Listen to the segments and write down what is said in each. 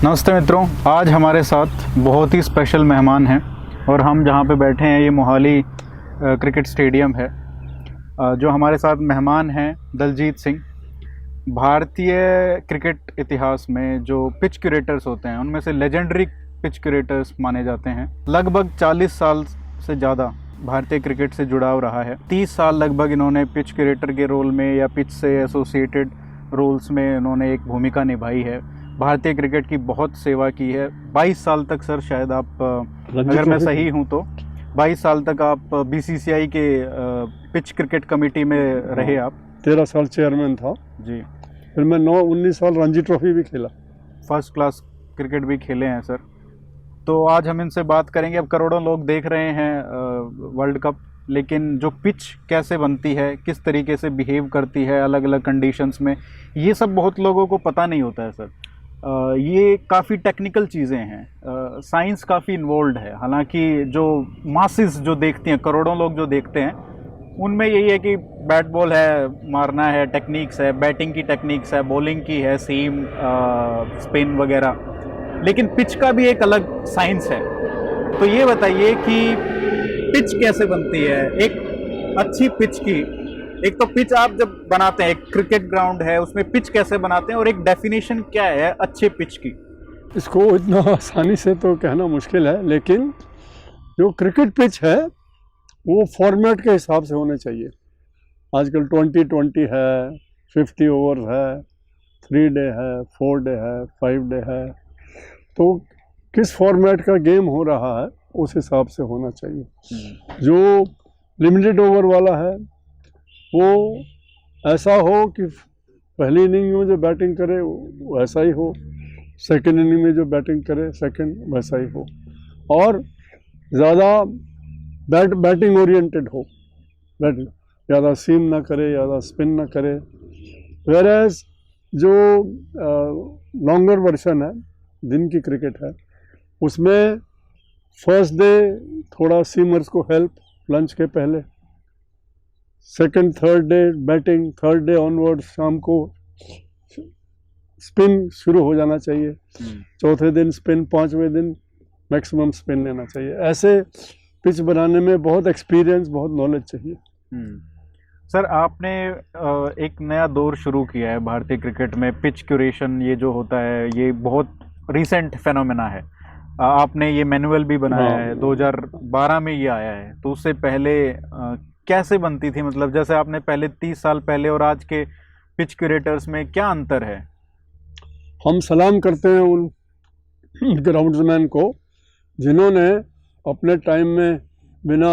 नमस्ते मित्रों, आज हमारे साथ बहुत ही स्पेशल मेहमान हैं और हम जहाँ पे बैठे हैं ये मोहाली क्रिकेट स्टेडियम है। जो हमारे साथ मेहमान हैं दलजीत सिंह। भारतीय क्रिकेट इतिहास में जो पिच क्यूरेटर्स होते हैं उनमें से लेजेंडरी पिच क्यूरेटर्स माने जाते हैं। लगभग 40 साल से ज़्यादा भारतीय क्रिकेट से जुड़ाव रहा है। 30 साल लगभग इन्होंने पिच क्यूरेटर के रोल में या पिच से एसोसिएटेड रोल्स में इन्होंने एक भूमिका निभाई है। भारतीय क्रिकेट की बहुत सेवा की है। 22 साल तक सर, शायद आप अगर मैं सही हूं तो 22 साल तक आप बीसीसीआई के पिच क्रिकेट कमेटी में रहे। आप 13 साल चेयरमैन था जी। फिर मैं 19 साल रणजी ट्रॉफी भी खेला। फर्स्ट क्लास क्रिकेट भी खेले हैं सर। तो आज हम इनसे बात करेंगे। अब करोड़ों लोग देख रहे हैं वर्ल्ड कप, लेकिन जो पिच कैसे बनती है, किस तरीके से बिहेव करती है अलग अलग कंडीशंस में, ये सब बहुत लोगों को पता नहीं होता है सर। ये काफ़ी टेक्निकल चीज़ें हैं। साइंस काफ़ी इन्वॉल्व है। हालांकि जो मासेस जो देखती हैं, करोड़ों लोग जो देखते हैं, उनमें यही है कि बैट बॉल है, मारना है, टेक्निक्स है, बैटिंग की टेक्निक्स है, बॉलिंग की है, सीम, स्पिन वगैरह। लेकिन पिच का भी एक अलग साइंस है। तो ये बताइए कि पिच कैसे बनती है, एक अच्छी पिच की। एक तो पिच आप जब बनाते हैं, एक क्रिकेट ग्राउंड है उसमें पिच कैसे बनाते हैं, और एक डेफिनेशन क्या है अच्छे पिच की? इसको इतना आसानी से तो कहना मुश्किल है, लेकिन जो क्रिकेट पिच है वो फॉर्मेट के हिसाब से होने चाहिए। आजकल 20-20 है, 50 ओवर है, 3 डे है, 4 डे है, 5 डे है। तो किस फॉर्मेट का गेम हो रहा है उस हिसाब से होना चाहिए। जो लिमिटेड ओवर वाला है वो ऐसा हो कि पहली इनिंग में जो बैटिंग करे वो वैसा ही हो, सेकेंड इनिंग में जो बैटिंग करे सेकेंड वैसा ही हो, और ज़्यादा बैटिंग ओरिएंटेड हो। बैटिंग ज़्यादा सीम ना करे, ज़्यादा स्पिन ना करे। वेरएज जो लॉन्गर वर्जन है, दिन की क्रिकेट है, उसमें फर्स्ट डे थोड़ा सीमर्स को हेल्प लंच के पहले, second third day batting, third day onward शाम को स्पिन शुरू हो जाना चाहिए। चौथे दिन स्पिन, 5वें दिन मैक्सिमम स्पिन लेना चाहिए। ऐसे पिच बनाने में बहुत एक्सपीरियंस, बहुत नॉलेज चाहिए। सर, आपने एक नया दौर शुरू किया है भारतीय क्रिकेट में। पिच क्यूरेशन ये जो होता है ये बहुत रिसेंट फेनोमेना है। आपने ये मैनुअल भी बनाया है, 2012 में ये आया है। तो उससे पहले कैसे बनती थी? मतलब जैसे आपने पहले 30 साल पहले और आज के पिच क्यूरेटर्स में क्या अंतर है? हम सलाम करते हैं उन ग्राउंड्समैन को जिन्होंने अपने टाइम में बिना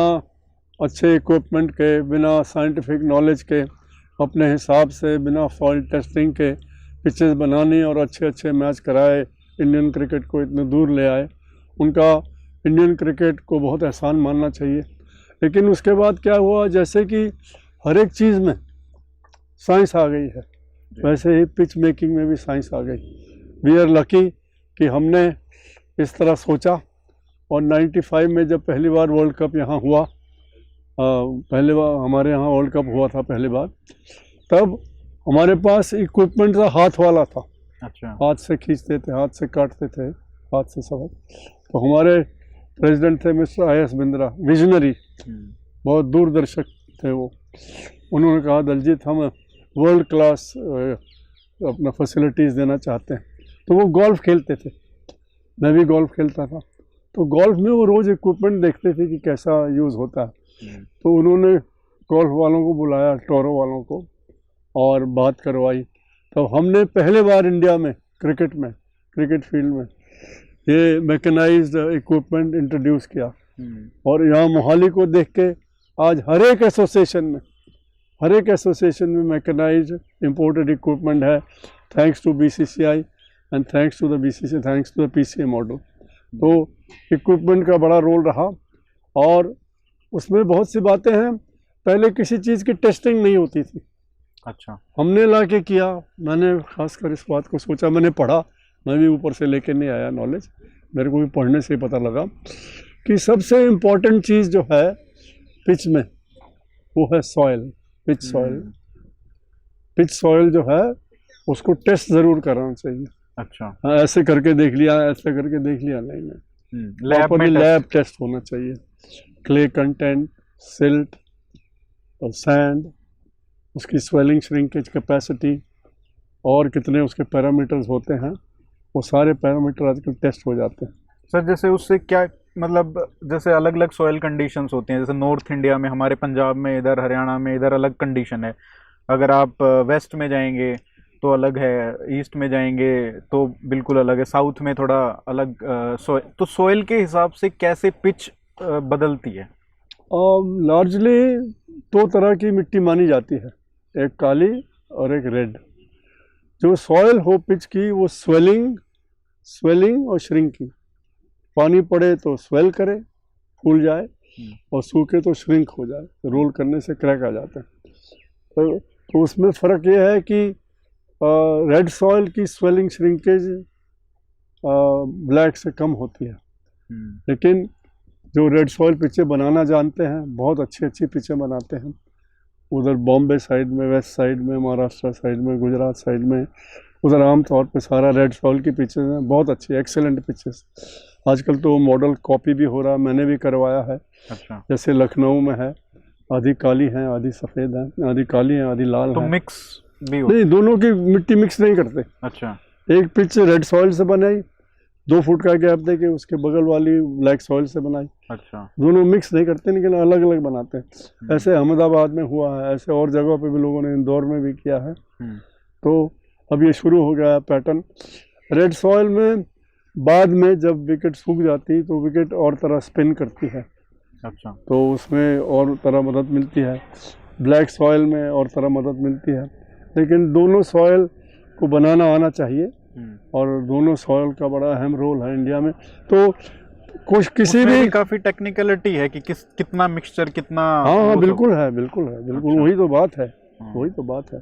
अच्छे इक्विपमेंट के, बिना साइंटिफिक नॉलेज के, अपने हिसाब से बिना सॉइल टेस्टिंग के पिचेस बनानी और अच्छे अच्छे मैच कराए, इंडियन क्रिकेट को इतने दूर ले आए। उनका इंडियन क्रिकेट को बहुत एहसान मानना चाहिए। लेकिन उसके बाद क्या हुआ, जैसे कि हर एक चीज़ में साइंस आ गई है, वैसे ही पिच मेकिंग में भी साइंस आ गई। वी आर लकी कि हमने इस तरह सोचा। और 95 में जब पहली बार वर्ल्ड कप यहाँ हुआ, पहली बार हमारे यहाँ वर्ल्ड कप हुआ था पहली बार, तब हमारे पास इक्विपमेंट था, हाथ वाला था। अच्छा। हाथ से खींचते थे, हाथ से काटते थे, हाथ से सब। तो हमारे प्रेसिडेंट थे मिस्टर IS बिंद्रा, विजनरी, बहुत दूरदर्शक थे वो। उन्होंने कहा दलजीत हम वर्ल्ड क्लास अपना फैसिलिटीज़ देना चाहते हैं। तो वो गोल्फ खेलते थे, मैं भी गोल्फ खेलता था। तो गोल्फ में वो रोज़ इक्विपमेंट देखते थे कि कैसा यूज़ होता है। तो उन्होंने गोल्फ वालों को बुलाया, टोरो वालों को, और बात करवाई। तो हमने पहले बार इंडिया में क्रिकेट फील्ड में ये मैकेनाइज्ड इक्विपमेंट इंट्रोड्यूस किया। और यहाँ मोहाली को देख के आज हर एक एसोसिएशन में मैकेनाइज्ड इंपोर्टेड इक्विपमेंट है, thanks to BCCI and thanks to the BCCI, thanks to the PCA model. तो इक्विपमेंट का बड़ा रोल रहा। और उसमें बहुत सी बातें हैं, पहले किसी चीज़ की टेस्टिंग नहीं होती थी। अच्छा। हमने ला के किया। मैंने खासकर इस बात को सोचा, मैंने पढ़ा, मैं भी ऊपर से लेके नहीं आया नॉलेज, मेरे को भी पढ़ने से ही पता लगा कि सबसे इम्पोर्टेंट चीज़ जो है पिच में वो है soil, pitch soil. Pitch soil जो है उसको टेस्ट ज़रूर कराना चाहिए। अच्छा। हाँ, ऐसे करके देख लिया, ऐसे करके देख लिया, नहीं नहीं, लैब में प्रॉपरली लैब टेस्ट होना चाहिए। क्ले कंटेंट, सिल्ट और सैंड, उसकी स्वेलिंग श्रिंकेज कैपेसिटी और कितने उसके पैरामीटर्स होते हैं, वो सारे पैरामीटर आजकल टेस्ट हो जाते हैं। सर जैसे उससे क्या मतलब, जैसे अलग अलग सॉइल कंडीशंस होती हैं, जैसे नॉर्थ इंडिया में, हमारे पंजाब में, इधर हरियाणा में इधर अलग कंडीशन है। अगर आप वेस्ट में जाएंगे तो अलग है, ईस्ट में जाएंगे तो बिल्कुल अलग है, साउथ में थोड़ा अलग सॉइल। तो सॉइल के हिसाब से कैसे पिच बदलती है? लार्जली दो तरह की मिट्टी मानी जाती है, एक काली और एक रेड। जो सॉइल हो पिच की वो स्वेलिंग और श्रिंकिंग, पानी पड़े तो स्वेल करे, फूल जाए, और सूखे तो श्रिंक हो जाए, रोल करने से क्रैक आ जाते हैं। तो उसमें फ़र्क ये है कि रेड सॉइल की स्वेलिंग श्रिंकेज ब्लैक से कम होती है, लेकिन जो रेड सॉइल पिचें बनाना जानते हैं, बहुत अच्छी अच्छी पिचें बनाते हैं। उधर बॉम्बे साइड में, वेस्ट साइड में, महाराष्ट्र साइड में, गुजरात साइड में, उधर आमतौर पे सारा रेड सॉइल की पिचेस हैं, बहुत अच्छी एक्सेलेंट पिचेस। आजकल तो मॉडल कॉपी भी हो रहा है, मैंने भी करवाया है। अच्छा। जैसे लखनऊ में है, आधी काली हैं, आधी सफ़ेद हैं, आधी काली हैं, आधी लाल तो हैं। मिक्स भी नहीं, दोनों की मिट्टी मिक्स नहीं करते। अच्छा। एक पिच रेड सॉइल से बनाई, 2 फुट का गैप दे के, उसके बगल वाली ब्लैक सॉइल से बनाई। अच्छा। दोनों मिक्स नहीं करते, लेकिन अलग अलग बनाते हैं। ऐसे अहमदाबाद में हुआ है, ऐसे और जगहों पे भी लोगों ने, इंदौर में भी किया है। तो अब ये शुरू हो गया है पैटर्न। रेड सॉइल में बाद में जब विकेट सूख जाती तो विकेट और तरह स्पिन करती है। अच्छा। तो उसमें और तरह मदद मिलती है, ब्लैक सॉइल में और तरह मदद मिलती है। लेकिन दोनों सॉइल को बनाना आना चाहिए, और दोनों सॉइल का बड़ा अहम रोल है इंडिया में। तो कुछ किसी भी काफी टेक्निकलिटी है कि कितना मिक्सचर, कितना। हाँ, बिल्कुल है, बिल्कुल है, बिल्कुल। अच्छा। वही तो बात है, वही तो बात है।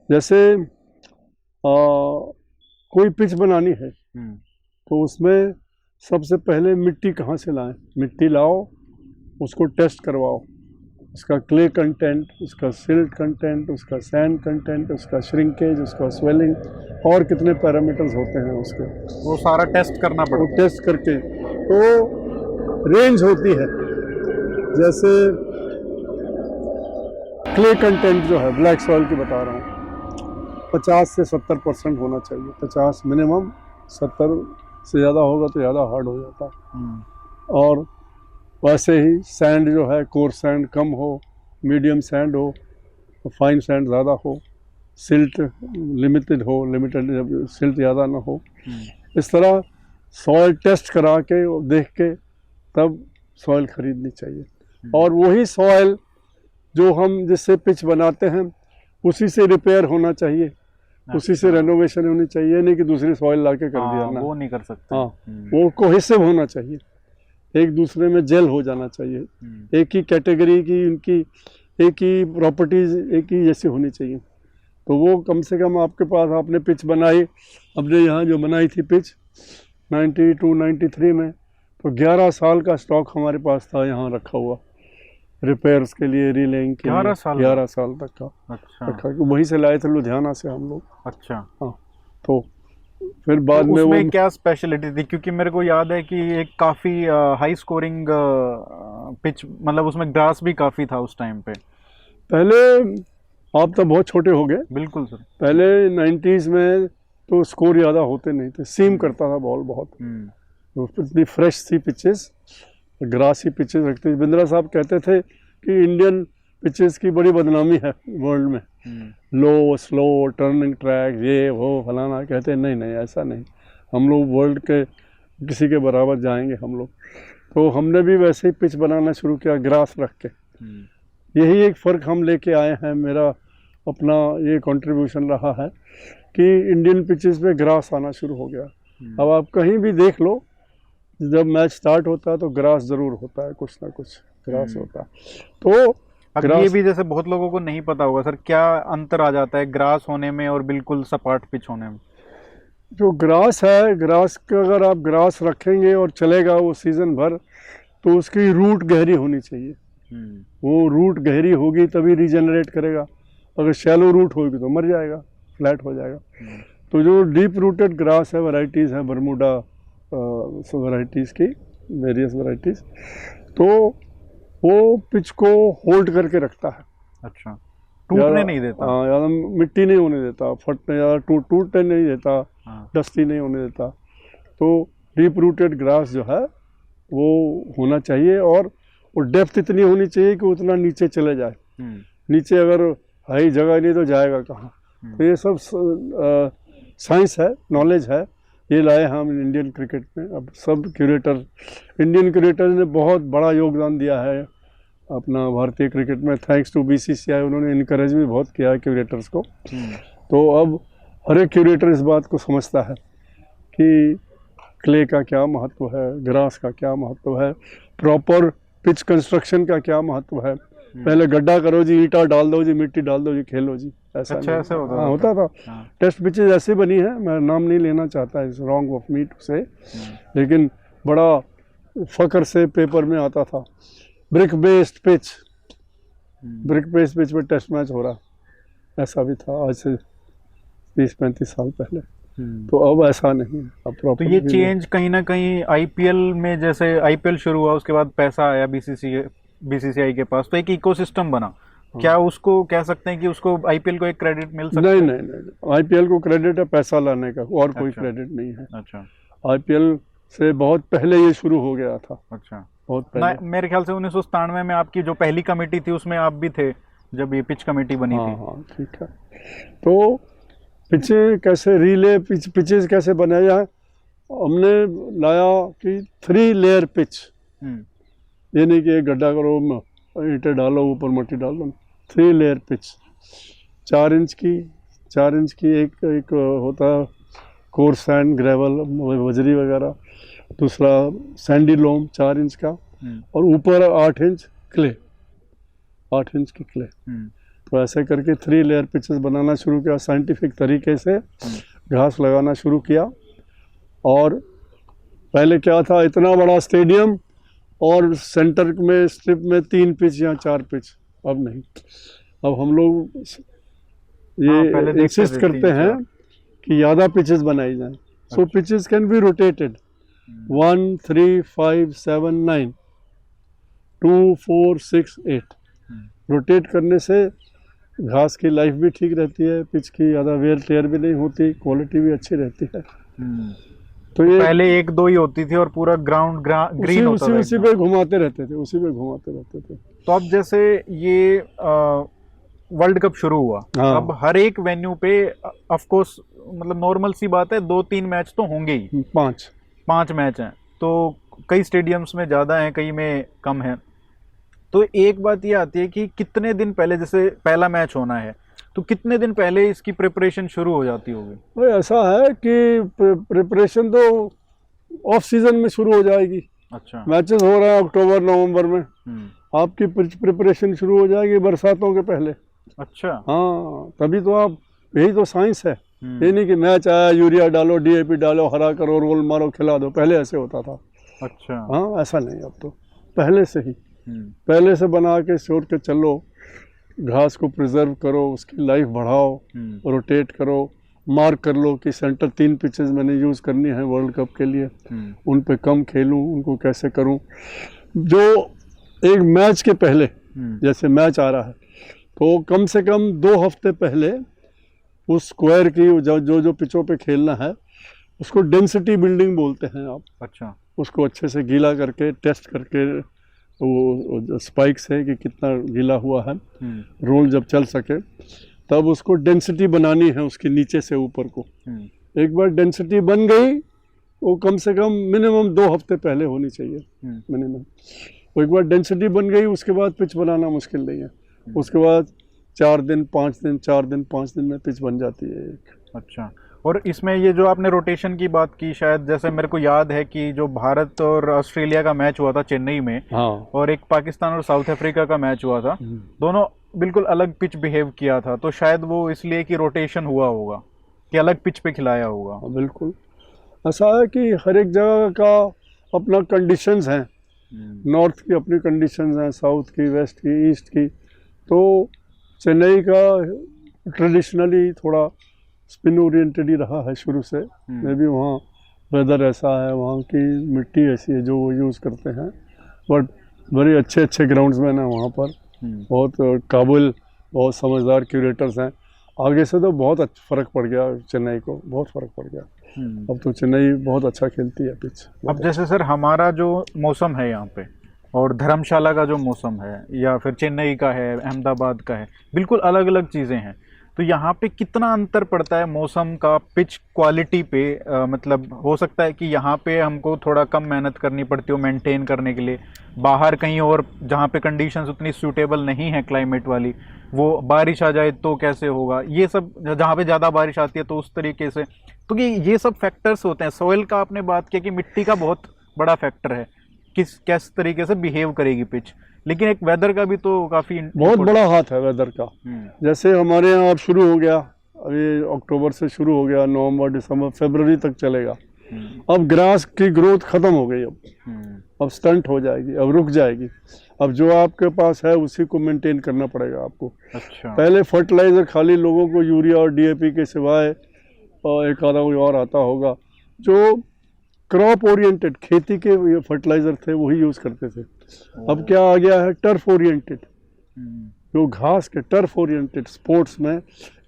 जैसे कोई पिच बनानी है तो उसमें सबसे पहले मिट्टी कहाँ से लाएं? मिट्टी लाओ, उसको टेस्ट करवाओ, उसका क्ले कंटेंट, उसका सिल्ट कंटेंट, उसका सैंड कंटेंट, उसका श्रिंकेज, उसका स्वेलिंग, और कितने पैरामीटर्स होते हैं उसके, वो सारा टेस्ट करना पड़ता है। टेस्ट करके तो रेंज होती है। जैसे क्ले कंटेंट जो है ब्लैक सॉइल की बता रहा हूँ, 50 से 70% होना चाहिए, 50 मिनिमम, 70 से ज़्यादा होगा तो ज़्यादा हार्ड हो जाता है। और वैसे ही सैंड जो है, कोर्स सैंड कम हो, मीडियम सैंड हो, फाइन सैंड ज़्यादा हो, सिल्ट लिमिटेड हो, सिल्ट ज़्यादा ना हो। इस तरह सॉइल टेस्ट करा के देख के तब सॉइल ख़रीदनी चाहिए। और वही सॉइल जो हम जिससे पिच बनाते हैं उसी से रिपेयर होना चाहिए, उसी से रेनोवेशन होनी चाहिए, नहीं कि दूसरी सॉइल ला के कर दिया ना, वो नहीं कर सकते। हाँ, वो कोहेसिव होना चाहिए, एक दूसरे में जेल हो जाना चाहिए, एक ही कैटेगरी की, उनकी एक ही प्रॉपर्टीज एक ही जैसी होनी चाहिए। तो वो कम से कम आपके पास, आपने पिच बनाई, अपने यहाँ जो बनाई थी पिच 92-93 में, तो 11 साल का स्टॉक हमारे पास था यहाँ रखा हुआ, रिपेयर्स के लिए, रीलेइंग के लिए। 11 साल तक का रखा, वहीं से लाए थे लुधियाना से हम लोग। अच्छा। हाँ, तो फिर बाद तो में उसमें वो क्या स्पेशलिटी थी? क्योंकि मेरे को याद है कि एक काफ़ी हाई स्कोरिंग पिच, मतलब उसमें ग्रास भी काफ़ी था उस टाइम पे। पहले, आप तो बहुत छोटे हो गए। बिल्कुल सर। पहले 90s में तो स्कोर ज़्यादा होते नहीं थे, सीम करता था बॉल बहुत, तो इतनी फ्रेश थी पिचेस, ग्रासी पिचेस रखते थे। बिंद्रा साहब कहते थे कि इंडियन पिचेस की बड़ी बदनामी है वर्ल्ड में, लो, स्लो, टर्निंग ट्रैक, ये वो फलाना। कहते नहीं नहीं, ऐसा नहीं, हम लोग वर्ल्ड के किसी के बराबर जाएंगे हम लोग। तो हमने भी वैसे ही पिच बनाना शुरू किया, ग्रास रख के। यही एक फ़र्क हम लेके आए हैं, मेरा अपना ये कंट्रीब्यूशन रहा है कि इंडियन पिचेस पे ग्रास आना शुरू हो गया। अब आप कहीं भी देख लो, जब मैच स्टार्ट होता है तो ग्रास ज़रूर होता है, कुछ ना कुछ ग्रास होता है। तो अब ये भी जैसे बहुत लोगों को नहीं पता होगा सर, क्या अंतर आ जाता है ग्रास होने में और बिल्कुल सपाट पिच होने में? जो ग्रास है, ग्रास का अगर आप ग्रास रखेंगे और चलेगा वो सीज़न भर, तो उसकी रूट गहरी होनी चाहिए। वो रूट गहरी होगी तभी रीजनरेट करेगा, अगर शैलो रूट होगी तो मर जाएगा, फ्लैट हो जाएगा। तो जो डीप रूटेड ग्रास है, वैरायटीज़ हैं बरमूडा वैरायटीज़ की, वेरियस वैरायटीज़, तो वो पिच को होल्ड करके रखता है। अच्छा, टूटने नहीं देता। हाँ, ज़्यादा मिट्टी नहीं होने देता, फटने ज़्यादा टूटने नहीं देता, हाँ। डस्टी नहीं होने देता। तो डीप रूटेड ग्रास जो है वो होना चाहिए, और वो डेप्थ इतनी होनी चाहिए कि उतना नीचे चले जाए। नीचे अगर हाई जगह नहीं तो जाएगा कहाँ। तो ये सब साइंस है, नॉलेज है, ये लाए हम इंडियन क्रिकेट में। अब सब इंडियन क्रिकेटर्स ने बहुत बड़ा योगदान दिया है अपना भारतीय क्रिकेट में, थैंक्स टू BCCI। उन्होंने इनकरेज भी बहुत किया है क्यूरेटर्स को। तो अब हर एक क्यूरेटर इस बात को समझता है कि क्ले का क्या महत्व है, ग्रास का क्या महत्व है, प्रॉपर पिच कंस्ट्रक्शन का क्या महत्व है। पहले गड्ढा करो जी, ईंटा डाल दो जी, मिट्टी डाल दो जी, खेलो जी, ऐसा अच्छा, नहीं। ऐसा होता था। हाँ, होता था। टेस्ट पिचेज ऐसी बनी है, मैं नाम नहीं लेना चाहता, इस रॉन्ग ऑफ मी टू से, लेकिन बड़ा फकर से पेपर में आता था, brick based pitch, brick based pitch में टेस्ट मैच हो रहा, ऐसा भी था आज से 30-35 साल पहले। तो अब ऐसा नहीं है, अब तो प्रॉपर। ये चेंज कहीं ना कहीं IPL में, जैसे IPL शुरू हुआ उसके बाद पैसा आया BCCI के पास, तो एक इकोसिस्टम बना। क्या उसको कह सकते हैं कि उसको IPL को एक क्रेडिट मिल सकता है? नहीं, IPL को क्रेडिट है पैसा लाने का, और कोई अच्छा। क्रेडिट नहीं है। अच्छा। IPL से बहुत पहले ये शुरू हो गया था। अच्छा, बहुत पहले। मेरे ख्याल से 1997 में आपकी जो पहली कमेटी थी उसमें आप भी थे जब ये पिच कमेटी बनी हाँ थी। हाँ, ठीक है। तो पिचे कैसे पिचेस कैसे बनाया जाए, हमने लाया कि 3 लेयर पिच। ये नहीं कि एक गड्ढा करो, ईंटें डालो, ऊपर मिट्टी डाल दो। 3 लेयर पिच, 4 इंच की एक होता है कोर्स सैंड, ग्रेवल, बजरी वगैरह। दूसरा सैंडी लोम 4 इंच का, और ऊपर 8 इंच क्ले, 8 इंच की क्ले। तो ऐसे करके 3 लेयर पिचेस बनाना शुरू किया, साइंटिफिक तरीके से घास लगाना शुरू किया। और पहले क्या था, इतना बड़ा स्टेडियम और सेंटर में स्ट्रिप में 3 पिच या 4 पिच। अब नहीं, अब हम लोग ये इंसिस्ट करते हैं कि ज़्यादा पिचेस बनाई जाएं। So pitches can be rotated 1, 3, 5, 7, 9, 2, 4, 6, 8। Rotate करने से घास की लाइफ भी ठीक रहती है, पिच की ज़्यादा वेयर टेयर भी नहीं होती, क्वालिटी भी अच्छी रहती है। तो ये पहले 1-2 ही होती थी और पूरा ग्राउंड ग्रीन होता था। उसी पे घुमाते रहते थे। तो अब जैसे ये वर्ल्ड कप शुरू हुआ, हाँ। अब हर एक वेन्यू पे ऑफ कोर्स, मतलब नॉर्मल सी बात है, 2-3 मैच तो होंगे ही। 5 मैच हैं, तो कई स्टेडियम्स में ज़्यादा हैं, कई में कम है। तो एक बात ये आती है कि कितने दिन पहले, जैसे पहला मैच होना है तो कितने दिन पहले इसकी प्रिपरेशन शुरू हो जाती होगी? भाई ऐसा है कि प्रिपरेशन तो ऑफ सीजन में शुरू हो जाएगी। अच्छा। मैचेस हो रहे हैं अक्टूबर नवंबर में, आपकी प्रिपरेशन शुरू हो जाएगी बरसातों के पहले। अच्छा। हाँ, तभी तो आप, यही तो साइंस है। ये नहीं कि मैच आया, यूरिया डालो, DAP डालो, हरा करो, रोल मारो, खिला दो, पहले ऐसे होता था। अच्छा। हाँ, ऐसा नहीं, अब तो पहले से ही, पहले से बना के सोच के चलो, घास को प्रिजर्व करो, उसकी लाइफ बढ़ाओ, रोटेट करो, मार्क कर लो कि सेंटर 3 पिचेस मैंने यूज़ करनी है वर्ल्ड कप के लिए, उन पे कम खेलूं, उनको कैसे करूं। जो एक मैच के पहले, जैसे मैच आ रहा है तो कम से कम 2 हफ्ते पहले उस स्क्वायर की जो पिचों पे खेलना है उसको डेंसिटी बिल्डिंग बोलते हैं आप। अच्छा। उसको अच्छे से गीला करके टेस्ट करके, वो स्पाइक्स है कि कितना गीला हुआ है, रोल जब चल सके तब उसको डेंसिटी बनानी है उसके नीचे से ऊपर को। एक बार डेंसिटी बन गई, वो कम से कम मिनिमम 2 हफ्ते पहले होनी चाहिए मिनिमम। वो एक बार डेंसिटी बन गई, उसके बाद पिच बनाना मुश्किल नहीं है। उसके बाद 4 दिन 5 दिन 4 दिन 5 दिन में पिच बन जाती है एक। अच्छा। और इसमें ये जो आपने रोटेशन की बात की, शायद जैसे मेरे को याद है कि जो भारत और ऑस्ट्रेलिया का मैच हुआ था चेन्नई में, हाँ, और एक पाकिस्तान और साउथ अफ्रीका का मैच हुआ था, दोनों बिल्कुल अलग पिच बिहेव किया था, तो शायद वो इसलिए कि रोटेशन हुआ होगा, कि अलग पिच पे खिलाया होगा। बिल्कुल ऐसा है कि हर एक जगह का अपना कंडीशंस हैं। नॉर्थ की अपनी कंडीशंस हैं, साउथ की, वेस्ट की, ईस्ट की। तो चेन्नई का ट्रेडिशनली थोड़ा स्पिन ओरिएंटेड ही रहा है शुरू से। मे भी वहाँ वेदर ऐसा है, वहाँ की मिट्टी ऐसी है जो वो यूज़ करते हैं, बट बड़े अच्छे अच्छे ग्राउंड्समैन हैं वहाँ पर, बहुत काबिल, बहुत समझदार क्यूरेटर्स हैं। आगे से तो बहुत फ़र्क पड़ गया चेन्नई को, बहुत फ़र्क पड़ गया। अब तो चेन्नई बहुत अच्छा खेलती है पिच। अब जैसे सर हमारा जो मौसम है यहाँ पे और धर्मशाला का जो मौसम है या फिर चेन्नई का है, अहमदाबाद का है, बिल्कुल अलग अलग चीज़ें हैं। तो यहाँ पे कितना अंतर पड़ता है मौसम का पिच क्वालिटी पे? मतलब हो सकता है कि यहाँ पे हमको थोड़ा कम मेहनत करनी पड़ती हो मेंटेन करने के लिए, बाहर कहीं और जहाँ पे कंडीशंस उतनी सूटेबल नहीं है क्लाइमेट वाली, वो बारिश आ जाए तो कैसे होगा, ये सब जहाँ पे ज़्यादा बारिश आती है तो उस तरीके से, तो ये सब फैक्टर्स होते हैं। सॉइल का आपने बात किया कि मिट्टी का बहुत बड़ा फैक्टर है, किस तरीके से बिहेव करेगी पिच, लेकिन एक वेदर का भी तो काफ़ी बहुत बड़ा हाथ है वेदर का। जैसे हमारे यहाँ अब शुरू हो गया, अभी अक्टूबर से शुरू हो गया, नवंबर दिसंबर फरवरी तक चलेगा। अब ग्रास की ग्रोथ खत्म हो गई, अब स्टंट हो जाएगी, अब रुक जाएगी। अब जो आपके पास है उसी को मेंटेन करना पड़ेगा आपको। अच्छा। पहले फर्टिलाइजर खाली लोगों को यूरिया और डीएपी के सिवाय और एक आधा कोई और आता होगा, जो क्रॉप ओरिएंटेड खेती के फर्टिलाइजर थे वही यूज़ करते थे। अब क्या आ गया है, टर्फ ओरिएंटेड, जो घास के टर्फ ओरिएंटेड स्पोर्ट्स में,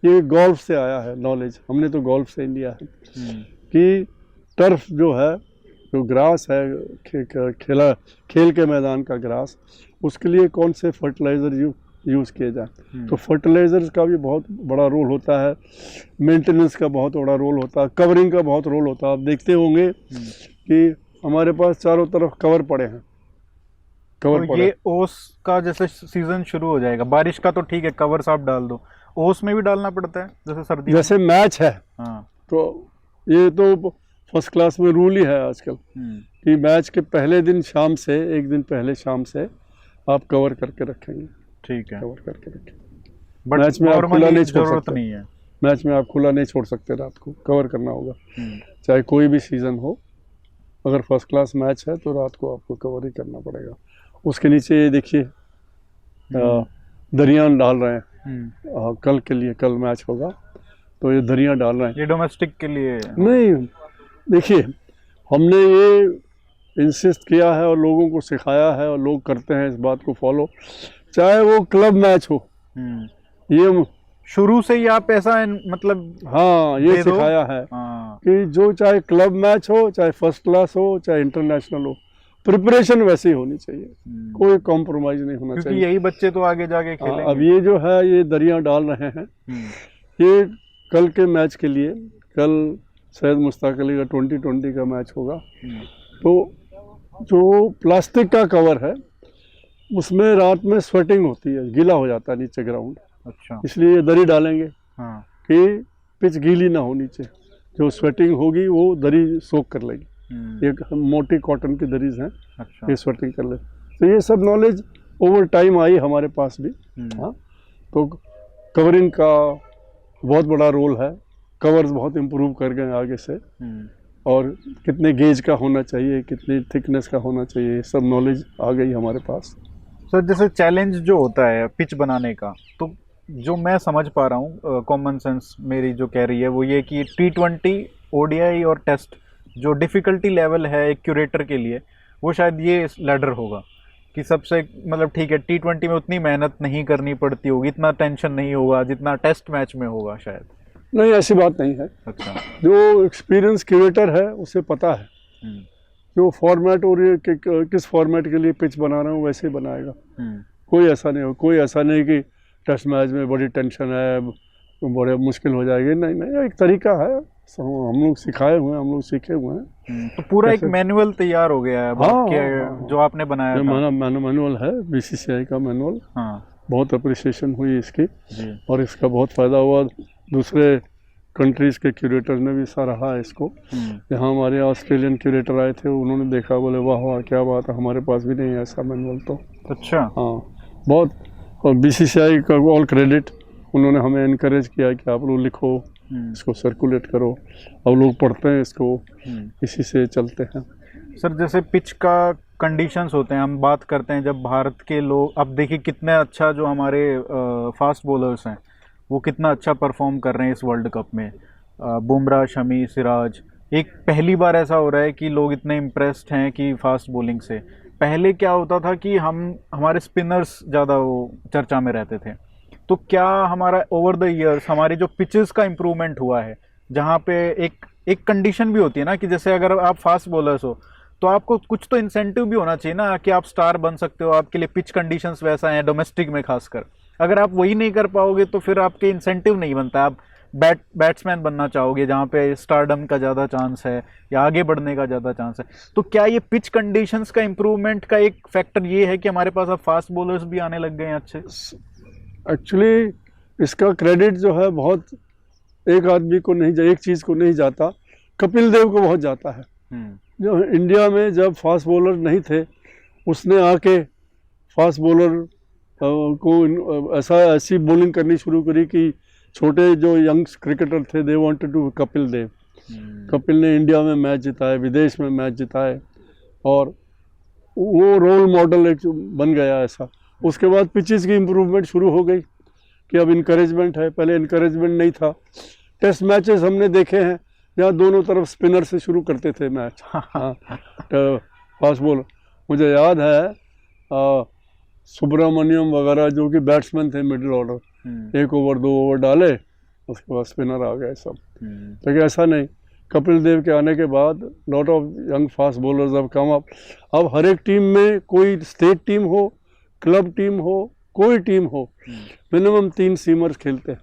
ये गोल्फ से आया है नॉलेज, हमने तो गोल्फ से लिया है कि टर्फ जो है, जो ग्रास है, खेल के मैदान का ग्रास, उसके लिए कौन से फर्टिलाइज़र यूज़ किए जाए। तो फर्टिलाइजर्स का भी बहुत बड़ा रोल होता है, मेंटेनेंस का बहुत बड़ा रोल होता है, कवरिंग का बहुत रोल होता है। आप देखते होंगे कि हमारे पास चारों तरफ कवर पड़े हैं, कवर तो पड़े। ये ओस का जैसे सीजन शुरू हो जाएगा, बारिश का तो ठीक है कवर आप डाल दो, ओस में भी डालना पड़ता है जैसे सर्दी जैसे मैच है। हाँ। तो ये तो फर्स्ट क्लास में रूल ही है आजकल कि मैच के पहले दिन शाम से, एक दिन पहले शाम से आप कवर करके रखेंगे। ठीक है, कवर करके रखेंगे। बट मैच में आप खुला नहीं छोड़ जरूरत सकते, नहीं है। मैच में आप खुला नहीं छोड़ सकते, रात को कवर करना होगा, चाहे कोई भी सीजन हो। अगर फर्स्ट क्लास मैच है तो रात को आपको कवर ही करना पड़ेगा। उसके नीचे ये देखिए दरियान डाल रहे हैं, कल के लिए, कल मैच होगा तो ये दरियान डाल रहे हैं। ये डोमेस्टिक के लिए नहीं, देखिए हमने ये इंसिस्ट किया है और लोगों को सिखाया है और लोग करते हैं इस बात को फॉलो, चाहे वो क्लब मैच हो। ये शुरू से ही आप ऐसा मतलब हाँ, ये सिखाया है कि जो चाहे क्लब मैच हो, चाहे फर्स्ट क्लास हो, चाहे इंटरनेशनल हो, प्रिपरेशन वैसी ही होनी चाहिए, कोई कॉम्प्रोमाइज नहीं होना चाहिए। यही बच्चे तो आगे जाके खेलेंगे। अब ये जो है, ये दरियां डाल रहे हैं, ये कल के मैच के लिए, कल सैयद मुश्ताक अली का 2020 का मैच होगा। तो जो प्लास्टिक का कवर है उसमें रात में स्वेटिंग होती है, गीला हो जाता है नीचे ग्राउंड। अच्छा। इसलिए ये दरी डालेंगे कि पिच गीली ना हो, नीचे जो स्वेटिंग होगी वो दरी सोख कर लेगी। ये मोटी कॉटन की दरीज हैं। अच्छा। ये स्वेटिंग कर ले। तो ये सब नॉलेज ओवर टाइम आई हमारे पास भी। हाँ, तो कवरिंग का बहुत बड़ा रोल है, कवर्स बहुत इम्प्रूव कर गए आगे से, और कितने गेज का होना चाहिए, कितनी थिकनेस का होना चाहिए, ये सब नॉलेज आ गई हमारे पास। सर जैसे चैलेंज जो होता है पिच बनाने का, तो जो मैं समझ पा रहा हूँ, कॉमन सेंस मेरी जो कह रही है वो ये कि T20, ODI और टेस्ट जो डिफ़िकल्टी लेवल है एक क्यूरेटर के लिए, वो शायद ये लैडर होगा कि सबसे, मतलब ठीक है T20 में उतनी मेहनत नहीं करनी पड़ती होगी, इतना टेंशन नहीं होगा जितना टेस्ट मैच में होगा शायद। नहीं, ऐसी बात नहीं है। अच्छा। जो एक्सपीरियंस क्यूरेटर है उसे पता है जो फॉर्मेट और ये किस फॉर्मेट के लिए पिच बना रहे हो वैसे ही बनाएगा। कोई ऐसा नहीं हो, कोई ऐसा नहीं कि टेस्ट मैच में बड़ी टेंशन है, बड़े मुश्किल हो जाएगी। नहीं नहीं, एक तरीका है, हम लोग सिखाए हुए हैं, हम लोग सीखे हुए हैं। तो पूरा एक मैनुअल तैयार हो गया है। हाँ, जो आपने बनाया था मैनुअल है, BCCI का मैनुअल। हाँ, बहुत अप्रिसिएशन हुई इसकी और इसका बहुत फ़ायदा हुआ। दूसरे कंट्रीज़ के क्यूरेटर ने भी सराहा इसको। यहाँ हमारे ऑस्ट्रेलियन क्यूरेटर आए थे, उन्होंने देखा, बोले वाह वाह क्या बात है, हमारे पास भी नहीं है ऐसा मैनुअल। तो अच्छा, हाँ बहुत, और BCCI का ऑल क्रेडिट, उन्होंने हमें इनकरेज किया कि आप लोग लिखो, इसको सर्कुलेट करो, अब लोग पढ़ते हैं इसको, इसी से चलते हैं। सर जैसे पिच का कंडीशंस होते हैं, हम बात करते हैं जब भारत के लोग, अब देखिए कितने अच्छा जो हमारे फास्ट बॉलर्स हैं वो कितना अच्छा परफॉर्म कर रहे हैं इस वर्ल्ड कप में, बुमराह, शमी, सिराज, एक पहली बार ऐसा हो रहा है कि लोग इतने इम्प्रेस्ड हैं कि फास्ट बॉलिंग से। पहले क्या होता था कि हमारे स्पिनर्स ज़्यादा वो चर्चा में रहते थे। तो क्या हमारा ओवर द इयर्स हमारी जो पिचेस का इम्प्रूवमेंट हुआ है, जहाँ पे एक एक कंडीशन भी होती है ना कि जैसे अगर आप फास्ट बॉलर्स हो तो आपको कुछ तो इंसेंटिव भी होना चाहिए ना कि आप स्टार बन सकते हो, आपके लिए पिच कंडीशंस वैसा है डोमेस्टिक में खासकर। अगर आप वही नहीं कर पाओगे तो फिर आपके इंसेंटिव नहीं बनता। आप बैट्समैन बनना चाहोगे जहाँ पे स्टारडम का ज़्यादा चांस है या आगे बढ़ने का ज़्यादा चांस है। तो क्या ये पिच कंडीशंस का इम्प्रूवमेंट का एक फैक्टर ये है कि हमारे पास अब फास्ट बॉलर्स भी आने लग गए हैं अच्छे? एक्चुअली इसका क्रेडिट जो है बहुत एक आदमी को नहीं एक चीज़ को नहीं जाता, कपिल देव को बहुत जाता है। जो इंडिया में जब फास्ट बॉलर नहीं थे, उसने आके फास्ट बॉलर को ऐसी बॉलिंग करनी शुरू करी कि छोटे जो यंग क्रिकेटर थे they wanted to Kapil Dev. Kapil ने इंडिया में मैच जिताए, विदेश में मैच जिताए और वो रोल मॉडल एक बन गया ऐसा। उसके बाद पिचेस की इम्प्रूवमेंट शुरू हो गई कि अब इनकरेजमेंट है, पहले इनकरेजमेंट नहीं था। टेस्ट मैचेस हमने देखे हैं जहाँ दोनों तरफ स्पिनर से शुरू करते थे मैच। हाँ, तो फास्ट बॉलर मुझे याद है सुब्रमण्यम वगैरह जो कि बैट्समैन थे मिडिल ऑर्डर, 1 ओवर 2 ओवर डाले, उसके बाद स्पिनर आ गए सब। लेकिन ऐसा नहीं, कपिल देव के आने के बाद lot of young fast bowlers अब कम अप। अब हर एक टीम में, कोई स्टेट टीम हो, क्लब टीम हो, कोई टीम हो, मिनिमम 3 सीमर्स खेलते हैं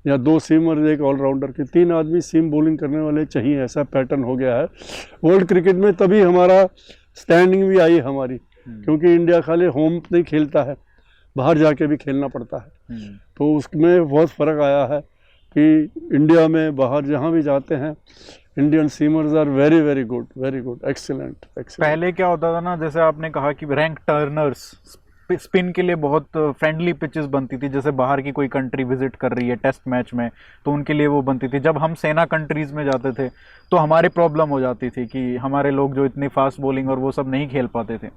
या 2 सीमर, एक ऑलराउंडर के 3 आदमी सीम बॉलिंग करने वाले चाहिए। ऐसा पैटर्न हो गया है वर्ल्ड क्रिकेट में। तभी हमारा स्टैंडिंग भी आई हमारी, क्योंकि इंडिया खाली होम नहीं खेलता है, बाहर जाके भी खेलना पड़ता है। तो उसमें बहुत फ़र्क आया है कि इंडिया में बाहर जहाँ भी जाते हैं Indian seamers are very very good, very good, excellent. पहले क्या होता था ना, जैसे आपने कहा कि रैंक टर्नर्स स्पिन के लिए बहुत फ्रेंडली पिचेस बनती थी। जैसे बाहर की कोई कंट्री विजिट कर रही है टेस्ट मैच में तो उनके लिए वो बनती थी। जब हम सेना कंट्रीज में जाते थे तो हमारे प्रॉब्लम हो जाती थी कि हमारे लोग जो इतनी फास्ट बॉलिंग और वो सब नहीं खेल पाते थे।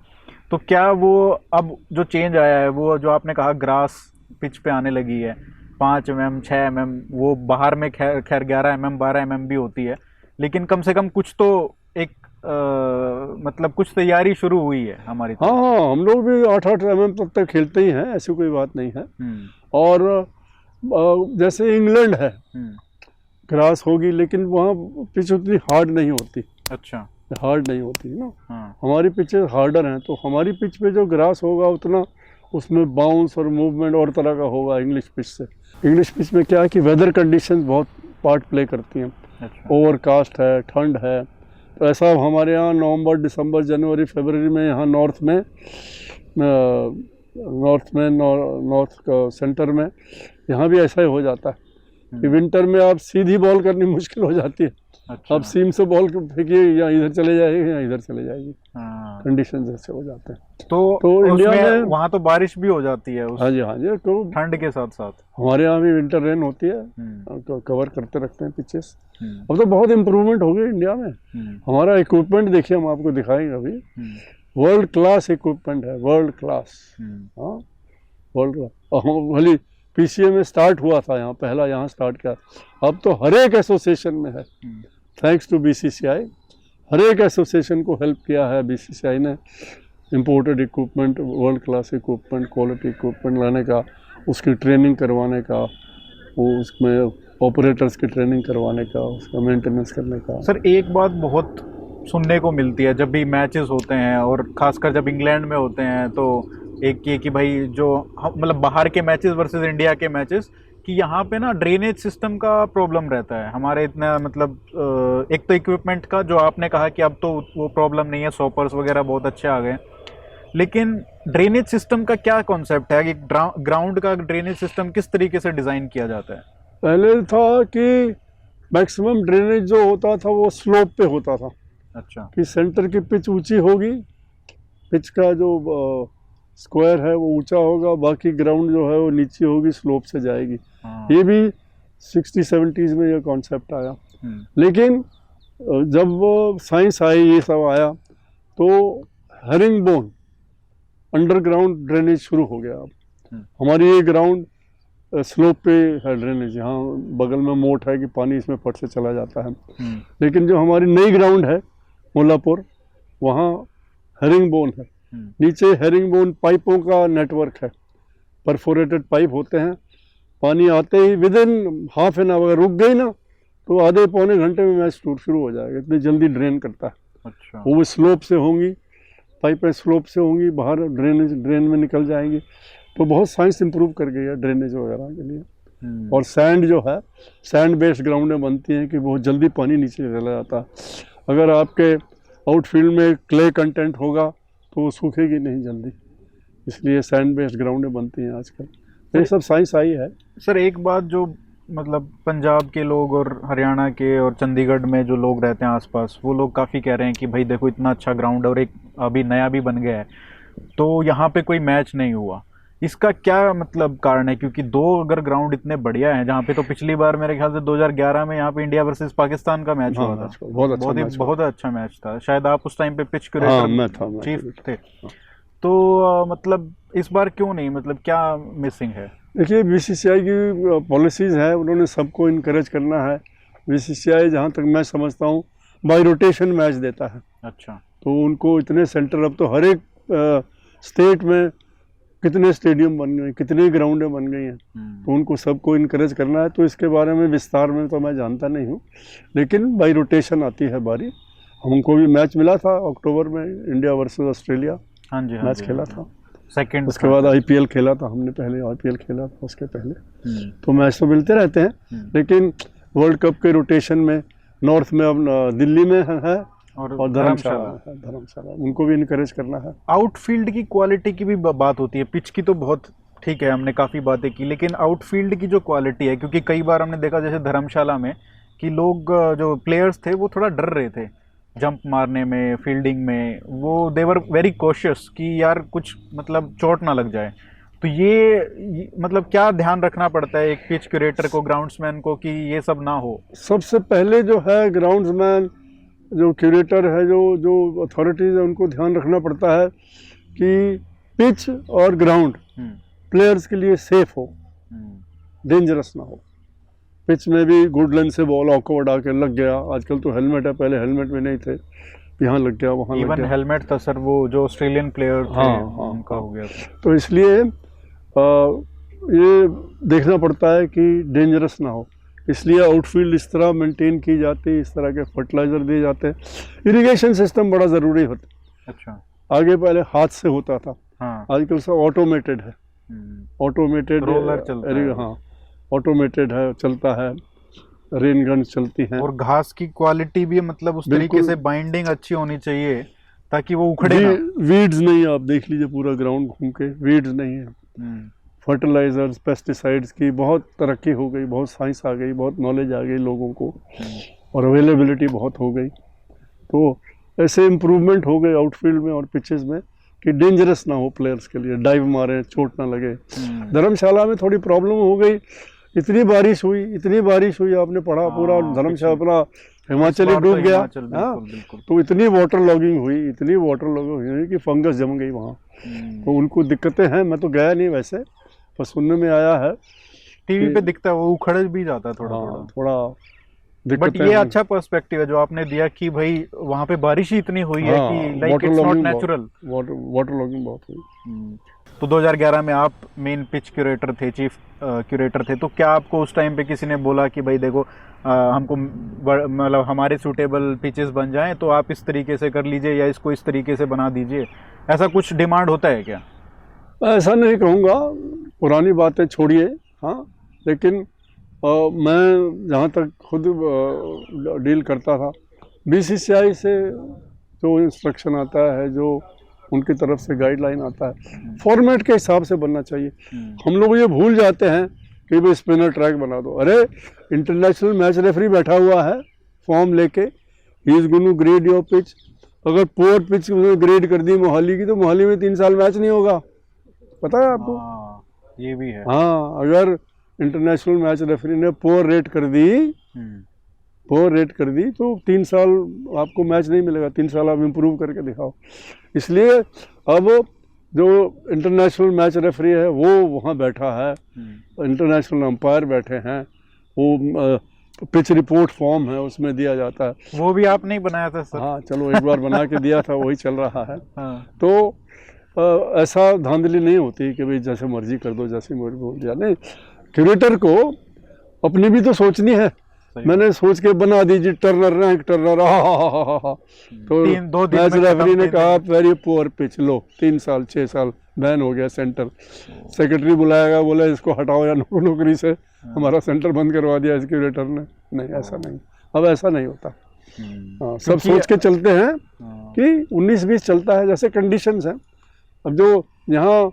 तो क्या वो अब जो चेंज आया है, वो जो आपने कहा ग्रास पिच पे आने लगी है, 5 mm 6 mm, वो बाहर में खैर 11 mm 12 mm भी होती है, लेकिन कम से कम कुछ तो एक मतलब कुछ तैयारी शुरू हुई है हमारी तरफ। हाँ, हम लोग भी 8-8 mm तक खेलते ही हैं, ऐसी कोई बात नहीं है। और जैसे इंग्लैंड है, ग्रास होगी लेकिन वहाँ पिच उतनी हार्ड नहीं होती। अच्छा, हार्ड नहीं होती ना। हाँ। हमारी पिचेस हार्डर हैं, तो हमारी पिच पे जो ग्रास होगा उतना उसमें बाउंस और मूवमेंट और तरह का होगा इंग्लिश पिच से। इंग्लिश पिच में क्या है कि वेदर कंडीशंस बहुत पार्ट प्ले करती हैं। अच्छा। ओवरकास्ट है, ठंड है, तो ऐसा हमारे यहाँ नवंबर, दिसंबर, जनवरी, फरवरी में यहाँ नॉर्थ का सेंटर में यहाँ भी ऐसा ही हो जाता है कि विंटर में आप सीधी बॉल करनी मुश्किल हो जाती है। अच्छा। आप सीम से बॉल फेंकिए या इधर चले जाएगी या इधर चले जाएगी। हाँ। कंडीशन ऐसे हो जाते हैं। तो इंडिया में वहाँ तो बारिश भी हो जाती है हाँ जी, हाँ जी, तो ठंड के साथ साथ हमारे यहाँ भी विंटर रेन होती है, तो कवर करते रखते हैं पिचेस। अब तो बहुत इम्प्रूवमेंट हो गई इंडिया में। हमारा इक्विपमेंट देखिए, हम आपको दिखाएंगे अभी। वर्ल्ड क्लास इक्विपमेंट है, वर्ल्ड क्लास। हाँ, वर्ल्ड क्लास। भले PCA में स्टार्ट हुआ था, यहाँ पहला यहाँ स्टार्ट किया, अब तो हर एक एसोसिएशन में है। थैंक्स टू BCCI, हर एक एसोसिएशन को हेल्प किया है BCCI ने। Imported equipment, world class equipment, quality equipment लाने का, उसकी ट्रेनिंग करवाने का, वो उसमें ऑपरेटर्स की ट्रेनिंग करवाने का, उसका मेंटेनेंस करने का। सर, एक बात बहुत सुनने को मिलती है जब भी मैचेस होते हैं और खासकर जब इंग्लैंड में होते हैं, तो एक ये कि भाई जो मतलब बाहर के मैचेस वर्सेस इंडिया के मैचेस, कि यहाँ पे ना ड्रेनेज सिस्टम का प्रॉब्लम रहता है हमारे इतना, मतलब एक तो इक्विपमेंट का जो आपने कहा कि अब तो वो प्रॉब्लम नहीं है, सॉपर्स वगैरह बहुत अच्छे आ गए, लेकिन ड्रेनेज सिस्टम का क्या कॉन्सेप्ट है कि ग्राउंड का ड्रेनेज सिस्टम किस तरीके से डिज़ाइन किया जाता है? पहले था कि मैक्सिमम ड्रेनेज जो होता था वो स्लोप पे होता था। अच्छा। कि सेंटर की पिच ऊंची होगी, पिच का जो स्क्वायर है वो ऊंचा होगा, बाकी ग्राउंड जो है वो नीचे होगी, स्लोप से जाएगी। ये भी 60-70s में ये कॉन्सेप्ट आया। लेकिन जब वो साइंस आई, ये सब आया, तो हेरिंगबोन अंडरग्राउंड ड्रेनेज शुरू हो गया। अब हमारी ये ग्राउंड स्लोप पे है ड्रेनेज, यहाँ बगल में मोट है कि पानी इसमें फट से चला जाता है। लेकिन जो हमारी नई ग्राउंड है मुल्लापुर, वहाँ हेरिंग बोन है, नीचे हेरिंग बोन पाइपों का नेटवर्क है, परफोरेटेड पाइप होते हैं, पानी आते ही within half an hour रुक गई ना तो आधे पौने घंटे में मैच शुरू हो जाएगा, इतनी जल्दी ड्रेन करता है। अच्छा। वो स्लोप से होंगी, पाइपें स्लोप से होंगी, बाहर ड्रेन में निकल जाएंगी। तो बहुत साइंस इंप्रूव कर गई है ड्रेनेज वगैरह के लिए। और सैंड जो है, सैंड बेस्ड ग्राउंडें बनती हैं कि बहुत जल्दी पानी नीचे चला जाता है। अगर आपके आउटफील्ड में क्ले कंटेंट होगा तो वो सूखेगी नहीं जल्दी, इसलिए सैंड बेस्ड ग्राउंडें बनती हैं आजकल। ये सब साइंस आई है। सर एक बात जो मतलब पंजाब के लोग और हरियाणा के और चंडीगढ़ में जो लोग रहते हैं आसपास, वो लोग काफ़ी कह रहे हैं कि भाई देखो इतना अच्छा ग्राउंड है और एक अभी नया भी बन गया है, तो यहाँ पे कोई मैच नहीं हुआ। इसका क्या मतलब कारण है? क्योंकि दो अगर ग्राउंड इतने बढ़िया हैं, जहाँ पे तो पिछली बार मेरे ख्याल से 2011 में यहाँ पे इंडिया वर्सेस पाकिस्तान का मैच हुआ था, बहुत अच्छा मैच था। शायद आप उस टाइम पे पिच क्यूरेटर चीफ थे। तो मतलब इस बार क्यों नहीं, मतलब क्या मिसिंग है? देखिए, बीसीसीआई की पॉलिसीज़ है, उन्होंने सबको इनकरेज करना है। बीसीसीआई जहाँ तक मैं समझता हूँ बाई रोटेशन मैच देता है। अच्छा। तो उनको इतने सेंटर, अब तो हर एक स्टेट में कितने स्टेडियम बन गए, कितनी ग्राउंडें बन गई हैं, तो उनको सबको इनकरेज करना है। तो इसके बारे में विस्तार में तो मैं जानता नहीं हूँ, लेकिन बाई रोटेशन आती है बारी। हमको भी मैच मिला था अक्टूबर में, इंडिया वर्सेस ऑस्ट्रेलिया। हाँ जी, मैच खेला था। सेकंड, उसके बाद आईपीएल खेला था हमने, पहले आईपीएल खेला था उसके पहले। तो मैच तो मिलते रहते हैं, लेकिन वर्ल्ड कप के रोटेशन में नॉर्थ में अब दिल्ली में है और धर्मशाला, उनको भी इनकरेज करना है। आउटफील्ड की क्वालिटी की भी बात होती है। पिच की तो बहुत ठीक है, हमने काफ़ी बातें की, लेकिन आउटफील्ड की जो क्वालिटी है, क्योंकि कई बार हमने देखा जैसे धर्मशाला में कि लोग जो प्लेयर्स थे वो थोड़ा डर रहे थे जंप मारने में, फील्डिंग में, वो दे वर वेरी कॉशियस कि यार कुछ मतलब चोट ना लग जाए। तो ये मतलब क्या ध्यान रखना पड़ता है एक पिच क्यूरेटर को, ग्राउंड्समैन को, कि ये सब ना हो? सबसे पहले जो है ग्राउंड्समैन, जो क्यूरेटर है, जो अथॉरिटीज़ है, उनको ध्यान रखना पड़ता है कि पिच और ग्राउंड प्लेयर्स के लिए सेफ हो, डेंजरस ना हो। पिच में भी गुड लेंथ से बॉल ऑकवर्ड आके लग गया, आजकल तो हेलमेट है, पहले हेलमेट भी नहीं थे, यहाँ लग गया, वहाँ लग गया। इवन हेलमेट था सर, वो जो ऑस्ट्रेलियन प्लेयर थे उनका हो गया। तो इसलिए ये देखना पड़ता है कि डेंजरस ना हो, इसलिए आउटफील्ड इस तरह मेंटेन की जाती है, इस तरह के फर्टिलाइजर दिए जाते हैं। इरिगेशन सिस्टम बड़ा ज़रूरी होता है। अच्छा। आगे पहले हाथ से होता था, हाँ। आजकल सब ऑटोमेटेड है, ऑटोमेटेड रोलर चलता है। हाँ, ऑटोमेटेड है, चलता है, रेन गन चलती हैं। और घास की क्वालिटी भी मतलब उस तरीके से बाइंडिंग अच्छी होनी चाहिए ताकि वो उखड़े ना। वीड्स नहीं, आप देख लीजिए पूरा ग्राउंड घूम के, वीड्स नहीं है। फर्टिलाइजर्स, पेस्टिसाइड्स की बहुत तरक्की हो गई, बहुत साइंस आ गई, बहुत नॉलेज आ गई लोगों को, और अवेलेबिलिटी बहुत हो गई। तो ऐसे इम्प्रूवमेंट हो गए आउटफील्ड में और पिचेस में कि डेंजरस ना हो प्लेयर्स के लिए, डाइव मारे चोट ना लगे। धर्मशाला में थोड़ी प्रॉब्लम हो गई, इतनी बारिश हुई, आपने पढ़ा, पूरा धर्मशाला अपना हिमाचल ही डूब गया। हाँ, तो इतनी वाटर लॉगिंग हुई कि फंगस जम गई वहाँ। तो उनको दिक्कतें हैं, मैं तो गया नहीं वैसे, पर सुनने में आया है, टीवी पे दिखता है, वो उखड़ भी जाता है थोड़ा। बट ये अच्छा पर्सपेक्टिव है जो आपने दिया कि भाई वहाँ पे बारिश ही इतनी हुई है कि like it's not natural, water logging बहुत हुई। तो 2011 में आप मेन पिच क्यूरेटर थे, चीफ क्यूरेटर थे, तो क्या आपको उस टाइम पे किसी ने बोला कि भाई देखो हमको मतलब हमारे सूटेबल पिचेस बन जाएं तो आप इस तरीके से कर लीजिए या इसको इस तरीके से बना दीजिए, ऐसा कुछ डिमांड होता है क्या? ऐसा नहीं कहूँगा, पुरानी बातें छोड़िए, हाँ, लेकिन मैं जहाँ तक खुद डील करता था, बीसीसीआई से जो इंस्ट्रक्शन आता है, जो उनकी तरफ से गाइडलाइन आता है, फॉर्मेट के हिसाब से बनना चाहिए। हम लोग ये भूल जाते हैं कि भाई स्पिनर ट्रैक बना दो। अरे इंटरनेशनल मैच रेफरी बैठा हुआ है फॉर्म लेके, he is going to grade your pitch. अगर पुअर पिच ग्रेड कर दी मोहाली की, तो मोहाली में 3 साल मैच नहीं होगा, पता है आपको? ये भी है। हाँ, अगर इंटरनेशनल मैच रेफरी ने पुअर रेट कर दी तो 3 साल आपको मैच नहीं मिलेगा, 3 साल आप इम्प्रूव करके दिखाओ। इसलिए अब जो इंटरनेशनल मैच रेफरी है वो वहाँ बैठा है, इंटरनेशनल अंपायर बैठे हैं, वो पिच रिपोर्ट फॉर्म है उसमें दिया जाता है। वो भी आपने ही बनाया था सर? हाँ चलो, एक बार बना के दिया था, वही चल रहा है। हाँ। तो ऐसा धांधली नहीं होती कि भाई जैसे मर्जी कर दो, जैसे मर्जी बोल दिया, नहीं। क्यूरेटर को अपनी भी तो सोचनी है। मैंने सोच के बना दी जी टर्नर रैंक, टर्नर तो मैच रेफरी ने कहा वेरी पुअर पिच, लो 3 साल 6 साल बैन हो गया सेंटर। सेक्रेटरी बुलाएगा, बोला इसको हटाओ या नौकरी से, हमारा सेंटर बंद करवा दिया इस क्यूरेटर ने। नहीं, ऐसा नहीं, अब ऐसा नहीं होता। हाँ, सब सोच के चलते हैं कि 19-20 चलता है, जैसे कंडीशंस हैं। अब जो यहाँ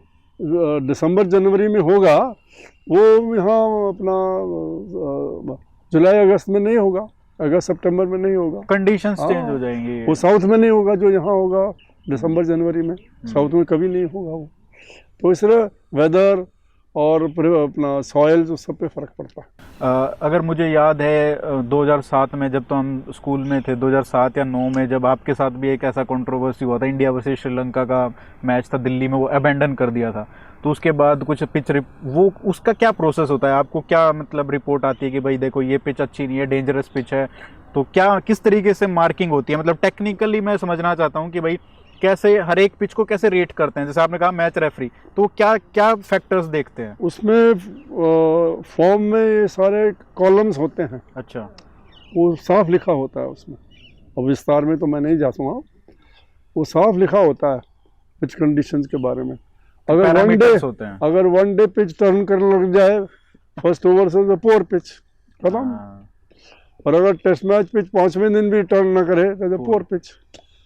दिसंबर जनवरी में होगा वो यहाँ अपना जुलाई अगस्त में नहीं होगा, अगस्त सितंबर में नहीं होगा, कंडीशंस चेंज हो जाएंगी। वो साउथ में नहीं होगा जो यहाँ होगा दिसंबर जनवरी में, साउथ में कभी नहीं होगा वो। तो इस तरह वेदर और अपना सॉइल उस सब पे फ़र्क पड़ता है। अगर मुझे याद है 2007 में जब तो हम स्कूल में थे, 2007 या 9 में जब आपके साथ भी एक ऐसा कंट्रोवर्सी हुआ था, इंडिया वर्सेस श्रीलंका का मैच था दिल्ली में, वो अबैंडन कर दिया था। तो उसके बाद कुछ पिच वो उसका क्या प्रोसेस होता है? आपको क्या मतलब रिपोर्ट आती है कि भाई देखो ये पिच अच्छी नहीं है, डेंजरस पिच है, तो क्या किस तरीके से मार्किंग होती है? मतलब टेक्निकली मैं समझना चाहता हूँ कि भाई कैसे हर एक पिच को कैसे रेट करते हैं? जैसे आपने कहा मैच रेफरी, तो क्या क्या फैक्टर्स देखते हैं उसमें? फॉर्म में ये सारे कॉलम्स होते हैं। अच्छा। वो साफ लिखा होता है उसमें, अब विस्तार में तो मैं नहीं जाता हूँ। वो साफ लिखा होता है पिच कंडीशंस के बारे में। अगर वन डे पिच टर्न करने लग जाए फर्स्ट ओवर से, पुअर पिच खत्म। और अगर टेस्ट मैच पिच 5वें दिन भी टर्न ना करे तो पुअर पिच।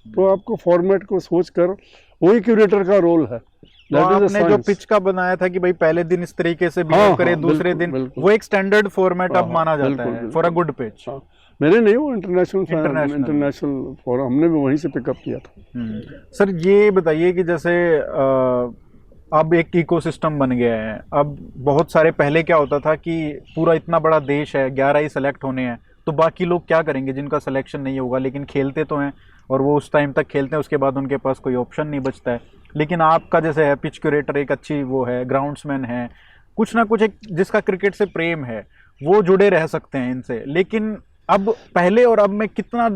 तो आपको फॉर्मेट को सोचकर, वही क्यूरेटर का रोल है। तो आपने जो पिच का बनाया था कि भाई पहले दिन इस तरीके से बिहेव करे, दूसरे दिन, वो एक स्टैंडर्ड फॉर्मेट अब माना जाता है फॉर अ गुड पिच। मेरे नहीं, वो इंटरनेशनल फॉर्म हमने भी वहीं से पिकअप किया था। सर ये बताइए कि जैसे अब एक इकोसिस्टम बन गया है। अब बहुत सारे, पहले क्या होता था कि पूरा इतना बड़ा देश है, 11 ही सेलेक्ट होने हैं, तो बाकी लोग क्या करेंगे जिनका सिलेक्शन नहीं होगा, लेकिन खेलते तो हैं और वो उस टाइम तक खेलते हैं, उसके बाद उनके पास कोई ऑप्शन नहीं बचता है। लेकिन आपका जैसे है पिच क्यूरेटर, एक अच्छी वो है, ग्राउंड्समैन है, कुछ ना कुछ एक जिसका क्रिकेट से प्रेम है, वो जुड़े रह सकते हैं इनसे। लेकिन अब पहले और अब में कितना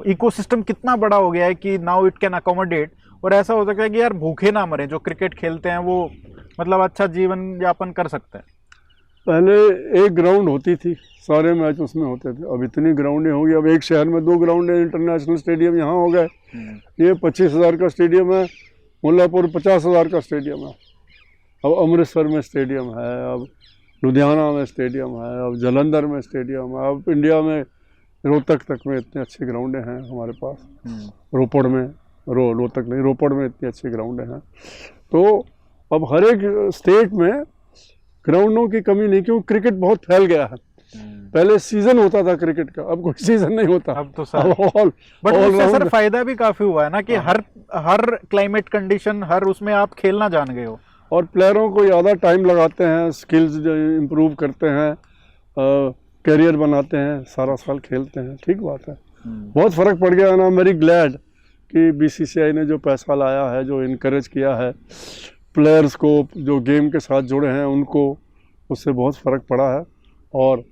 इकोसिस्टम कितना बड़ा हो गया है कि नाउ इट कैन अकोमोडेट, और ऐसा हो सकता है कि यार भूखे ना मरे जो क्रिकेट खेलते हैं, वो मतलब अच्छा जीवन यापन कर सकते हैं। पहले एक ग्राउंड होती थी, सारे मैच उसमें होते थे। अब इतनी ग्राउंडें हो गई, अब एक शहर में 2 ग्राउंड है, इंटरनेशनल स्टेडियम यहाँ हो गए। ये 25,000 का स्टेडियम है, मुल्लापुर 50,000 का स्टेडियम है। अब अमृतसर में स्टेडियम है, अब लुधियाना में स्टेडियम है, अब जालंधर में स्टेडियम है, अब इंडिया में रोहतक तक में इतने अच्छे ग्राउंडें हैं हमारे पास। रोपड़ में, रोहतक नहीं, रोपड़ में इतनी अच्छी ग्राउंडें हैं। तो अब हर एक स्टेट में ग्राउंडों की कमी नहीं, क्योंकि क्रिकेट बहुत फैल गया है। पहले सीजन होता था क्रिकेट का, अब कोई सीजन नहीं होता। अब तो सर बट उससे सर फायदा भी काफी हुआ है ना कि हर क्लाइमेट कंडीशन, हर उसमें आप खेलना जान गए हो, और प्लेयरों को ज़्यादा टाइम लगाते हैं, स्किल्स इम्प्रूव करते हैं, करियर बनाते हैं, सारा साल खेलते हैं। ठीक बात है, बहुत फ़र्क पड़ गया है ना। वेरी ग्लैड कि बीसीसीआई ने जो पैसा लाया है, जो इनकरेज किया है प्लेयर्स को, जो गेम के साथ जुड़े हैं उनको, उससे बहुत फ़र्क पड़ा है और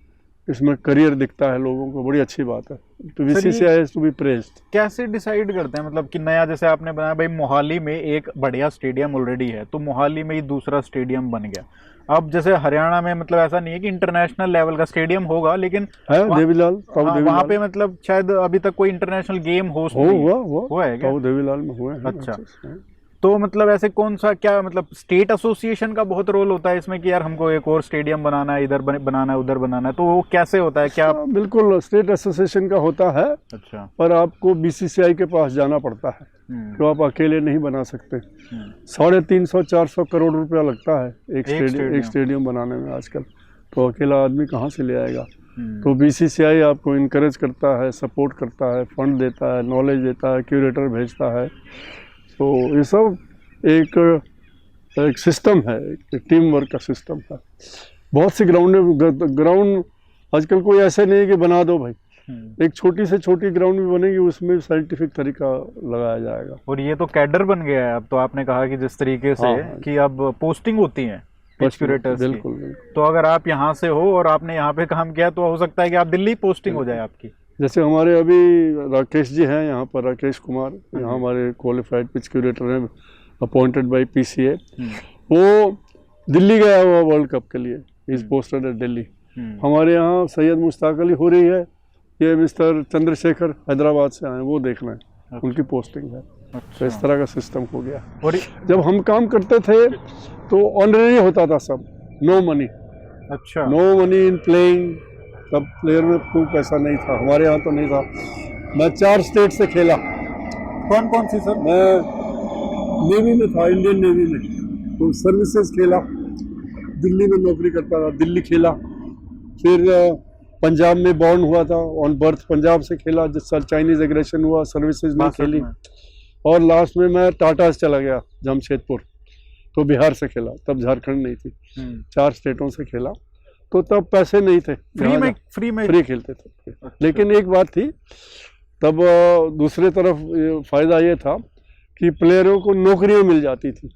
इसमें करियर दिखता है लोगों को। बड़ी अच्छी बात है। तो BCCI has to be praised. कैसे डिसाइड करते हैं मतलब कि नया, जैसे आपने बनाया भाई मोहाली में एक बढ़िया स्टेडियम ऑलरेडी है, तो मोहाली में ही दूसरा स्टेडियम बन गया। अब जैसे हरियाणा में मतलब ऐसा नहीं है कि इंटरनेशनल लेवल का स्टेडियम होगा, लेकिन देवीलाल वहाँ पे मतलब शायद अभी तक कोई इंटरनेशनल गेम होस्ट हुआ है क्या? देवीलाल में हुआ है। अच्छा, तो मतलब ऐसे कौन सा, क्या मतलब स्टेट एसोसिएशन का बहुत रोल होता है इसमें कि यार हमको एक और स्टेडियम बनाना है, इधर बनाना है, उधर बनाना है, तो वो कैसे होता है? क्या बिल्कुल स्टेट एसोसिएशन का होता है। अच्छा। पर आपको बीसीसीआई के पास जाना पड़ता है, तो आप अकेले नहीं बना सकते। 350-400 करोड़ रुपया लगता है एक स्टेडियम बनाने में आजकल, तो अकेला आदमी कहाँ से ले आएगा? तो बीसीसीआई आपको इनकरेज करता है, सपोर्ट करता है, फंड देता है, नॉलेज देता है, क्यूरेटर भेजता है। तो ये सब एक सिस्टम है, एक टीम वर्क का सिस्टम है। बहुत सी ग्राउंड आजकल कोई ऐसे नहीं है कि बना दो भाई, एक छोटी से छोटी ग्राउंड भी बनेगी, उसमें साइंटिफिक तरीका लगाया जाएगा। और ये तो कैडर बन गया है अब तो, आपने कहा कि जिस तरीके से हाँ। कि अब पोस्टिंग होती है पिच क्यूरेटर्स की, बिल्कुल बिल्कुल। तो अगर आप यहाँ से हो और आपने यहाँ पे काम किया तो हो सकता है कि आप दिल्ली पोस्टिंग हो जाए आपकी। जैसे हमारे अभी राकेश जी हैं यहाँ पर, राकेश कुमार, यहाँ हमारे क्वालिफाइड पिच क्यूरेटर हैं, अपॉइंटेड बाय PCA। वो दिल्ली गया हुआ वर्ल्ड कप के लिए, इज पोस्टेड एट दिल्ली। हमारे यहाँ सैयद मुश्ताक अली हो रही है, ये मिस्टर चंद्रशेखर हैदराबाद से आए, वो देखना है, उनकी पोस्टिंग है। तो इस तरह का सिस्टम हो गया। और जब हम काम करते थे तो ऑनररी होता था सब, नो मनी। अच्छा, नो मनी इन प्लेइंग, तब प्लेयर में कोई पैसा नहीं था, हमारे यहाँ तो नहीं था। मैं 4 स्टेट से खेला। कौन कौन सी सर? मैं नेवी में था, इंडियन नेवी में, तो सर्विसेज खेला, दिल्ली में नौकरी करता था, दिल्ली खेला। फिर पंजाब में बॉर्न हुआ था, ऑन बर्थ पंजाब से खेला, जिस साल चाइनीज एग्रेशन हुआ सर्विसेज में खेली। और लास्ट में मैं टाटा से चला गया जमशेदपुर, तो बिहार से खेला, तब झारखंड नहीं थी। 4 स्टेटों से खेला, तो तब पैसे नहीं थे, फ्री खेलते थे। अच्छा। लेकिन एक बात थी तब, दूसरे तरफ फायदा ये था कि प्लेयरों को नौकरियां मिल जाती थी,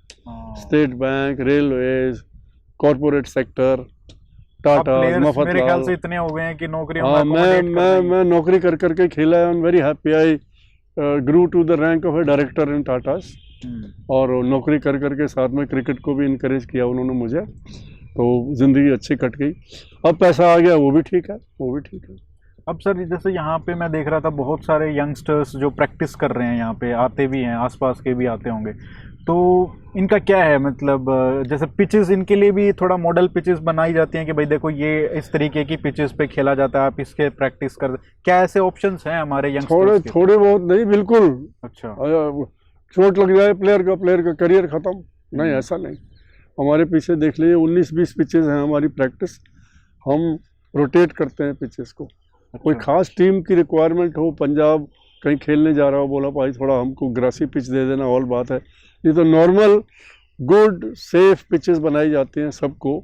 state bank, railways, corporate sector, Tata, Mafatlal. मेरे ख्याल से इतने हो गए हैं कि नौकरियों हाँ, मैं नौकरी कर करके खेला। I am very happy. I grew to the rank of a director in Tatas. और नौकरी कर करके साथ में क्रिकेट को भी इनकरेज किया उन्होंने मुझे, तो ज़िंदगी अच्छी कट गई। अब पैसा आ गया, वो भी ठीक है, वो भी ठीक है। अब सर जैसे यहाँ पे मैं देख रहा था बहुत सारे यंगस्टर्स जो प्रैक्टिस कर रहे हैं, यहाँ पे आते भी हैं, आसपास के भी आते होंगे, तो इनका क्या है मतलब, जैसे पिचेस इनके लिए भी थोड़ा मॉडल पिचेस बनाई जाती हैं कि भाई देखो ये इस तरीके की पिचेस पे खेला जाता है, आप इसके प्रैक्टिस कर, क्या ऐसे ऑप्शंस हैं हमारे यंगस्टर्स के? थोड़े बहुत नहीं, बिल्कुल। अच्छा, चोट लग जाए प्लेयर का करियर खत्म नहीं, ऐसा नहीं। हमारे पीछे देख लीजिए 19-20 पिचेस हैं हमारी प्रैक्टिस, हम रोटेट करते हैं पिचेस को। अच्छा। कोई खास टीम की रिक्वायरमेंट हो, पंजाब कहीं खेलने जा रहा हो, बोला भाई थोड़ा हमको ग्रासी पिच दे देना, और बात है। ये तो नॉर्मल गुड सेफ पिचेस बनाई जाती हैं सबको,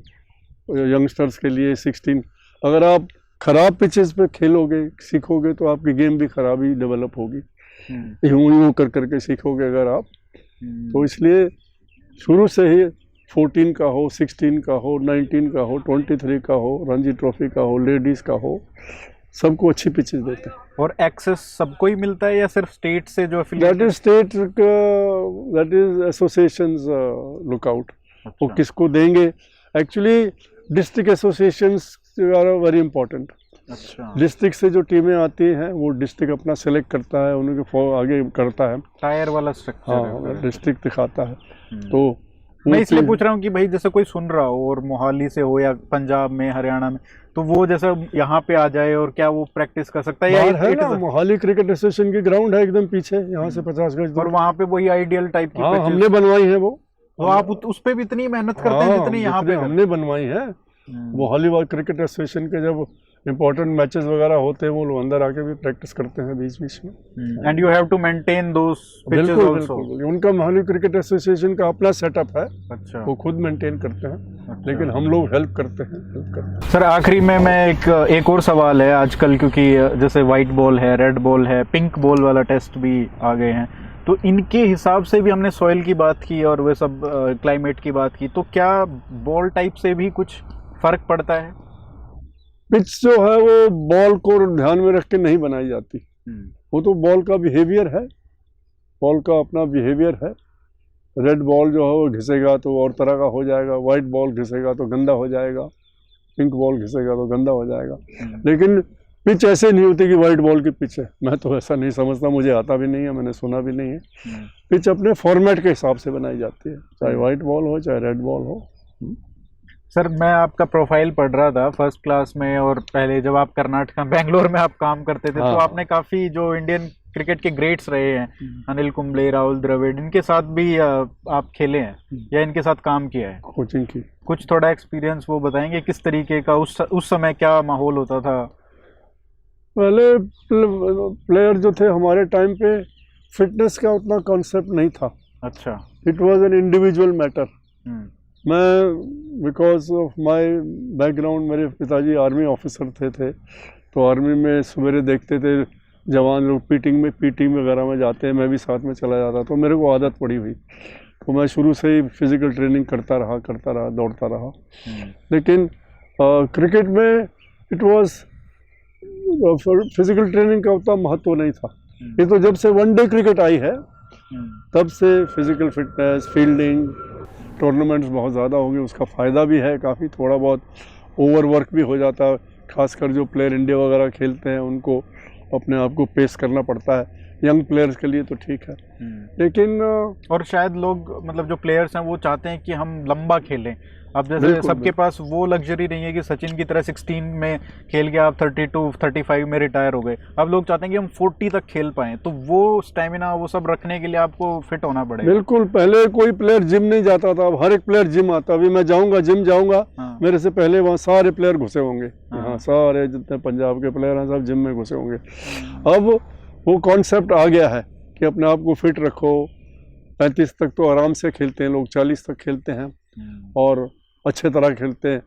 यंगस्टर्स के लिए 16। अगर आप ख़राब पिचेस पे खेलोगे, सीखोगे, तो आपकी गेम भी ख़राब ही डेवलप होगी। यूँ कर करके सीखोगे अगर आप, तो इसलिए शुरू से ही 14 का हो, 16 का हो, 19 का हो, 23 का हो, रणजी ट्रॉफी का हो, लेडीज़ का हो, सबको अच्छी पिचेस देते हैं। और एक्सेस सबको ही मिलता है या सिर्फ स्टेट से जो that is state, that is associations look out, वो किसको देंगे। Actually district associations are very important. अच्छा, डिस्ट्रिक्ट से जो टीमें आती हैं वो डिस्ट्रिक्ट अपना सेलेक्ट करता है, उनके आगे करता है, टायर वाला स्ट्रक्चर। हाँ, डिस्ट्रिक्ट दिखाता है। तो मैं इसलिए पूछ रहा हूँ कि भाई जैसे कोई सुन रहा हो और मोहाली से हो या पंजाब में, हरियाणा में, तो वो जैसे यहाँ पे आ जाए और क्या वो प्रैक्टिस कर सकता है? या है ना, मोहाली क्रिकेट एसोसिएशन की ग्राउंड है एकदम पीछे, यहाँ से 50 गज, और वहाँ पे वही आइडियल टाइप की हाँ, हमने बनवाई है वो। तो आप उस पे भी इतनी मेहनत करते हैं जितनी यहाँ पे हमने बनवाई है। मोहाली क्रिकेट एसोसिएशन के जब इंपॉर्टेंट मैचेस वगैरह होते हैं, वो लोग अंदर आके भी प्रैक्टिस करते हैं बीच बीच में। And you have to maintain those pitches also. उनका मोहाली क्रिकेट एसोसिएशन का अपना सेटअप है। अच्छा, वो खुद मेंटेन करते हैं। अच्छा। लेकिन हम लोग हेल्प करते हैं। सर आखिरी में मैं एक और सवाल है आजकल, क्योंकि जैसे वाइट बॉल है, रेड बॉल है, पिंक बॉल वाला टेस्ट भी आ गए हैं, तो इनके हिसाब से भी हमने सॉइल की बात की और वे सब क्लाइमेट की बात की, तो क्या बॉल टाइप से भी कुछ फर्क पड़ता है? पिच जो है वो बॉल को ध्यान में रख के नहीं बनाई जाती, वो तो बॉल का बिहेवियर है, बॉल का अपना बिहेवियर है। रेड बॉल जो है वो घिसेगा तो और तरह का हो जाएगा, वाइट बॉल घिसेगा तो गंदा हो जाएगा, पिंक बॉल घिसेगा तो गंदा हो जाएगा। लेकिन पिच ऐसे नहीं होती कि वाइट बॉल की पिच है, मैं तो ऐसा नहीं समझता, मुझे आता भी नहीं है, मैंने सुना भी नहीं है। पिच अपने फॉर्मेट के हिसाब से बनाई जाती है, चाहे वाइट बॉल हो चाहे रेड बॉल हो। सर मैं आपका प्रोफाइल पढ़ रहा था फर्स्ट क्लास में, और पहले जब आप कर्नाटका बेंगलोर में आप काम करते थे, तो आपने काफ़ी जो इंडियन क्रिकेट के ग्रेट्स रहे हैं, अनिल कुंबले, राहुल द्रविड़, इनके साथ भी आप खेले हैं या इनके साथ काम किया है? कोचिंग की। कुछ थोड़ा एक्सपीरियंस वो बताएंगे, किस तरीके का उस समय क्या माहौल होता था? पहले प्लेयर जो थे हमारे टाइम पे, फिटनेस का उतना कॉन्सेप्ट नहीं था। अच्छा, it was an individual matter. मैं बिकॉज ऑफ माय बैकग्राउंड, मेरे पिताजी आर्मी ऑफिसर थे, तो आर्मी में सवेरे देखते थे जवान लोग पीटिंग वगैरह में जाते हैं, मैं भी साथ में चला जाता, तो मेरे को आदत पड़ी हुई, तो मैं शुरू से ही फिज़िकल ट्रेनिंग करता रहा, दौड़ता रहा। लेकिन क्रिकेट में इट वाज फिज़िकल ट्रेनिंग का उतना महत्व नहीं था। ये तो जब से वनडे क्रिकेट आई है तब से फिज़िकल फिटनेस, फील्डिंग, टूर्नामेंट्स बहुत ज़्यादा हो गए, उसका फ़ायदा भी है काफ़ी, थोड़ा बहुत ओवरवर्क भी हो जाता है, खासकर जो प्लेयर इंडिया वगैरह खेलते हैं उनको अपने आप को पेश करना पड़ता है, यंग प्लेयर्स के लिए तो ठीक है। लेकिन और शायद लोग मतलब जो प्लेयर्स हैं वो चाहते हैं कि हम लंबा खेलें। अब जैसे सबके पास वो लग्जरी नहीं है कि सचिन की तरह 16 में खेल के आप 32-35 में रिटायर हो गए। अब लोग चाहते हैं कि हम 40 तक खेल पाएं, तो वो स्टेमिना वो सब रखने के लिए आपको फिट होना पड़ेगा। बिल्कुल, पहले कोई प्लेयर जिम नहीं जाता था, अब हर एक प्लेयर जिम आता। अभी मैं जाऊंगा जिम जाऊंगा, मेरे से पहले वहाँ सारे प्लेयर घुसे होंगे, हाँ सारे जितने पंजाब के प्लेयर हैं सब जिम में घुसे होंगे। अब वो कॉन्सेप्ट आ गया है कि अपने आप को फिट रखो। 35 तक तो आराम से खेलते हैं लोग, 40 तक खेलते हैं और अच्छे तरह खेलते हैं।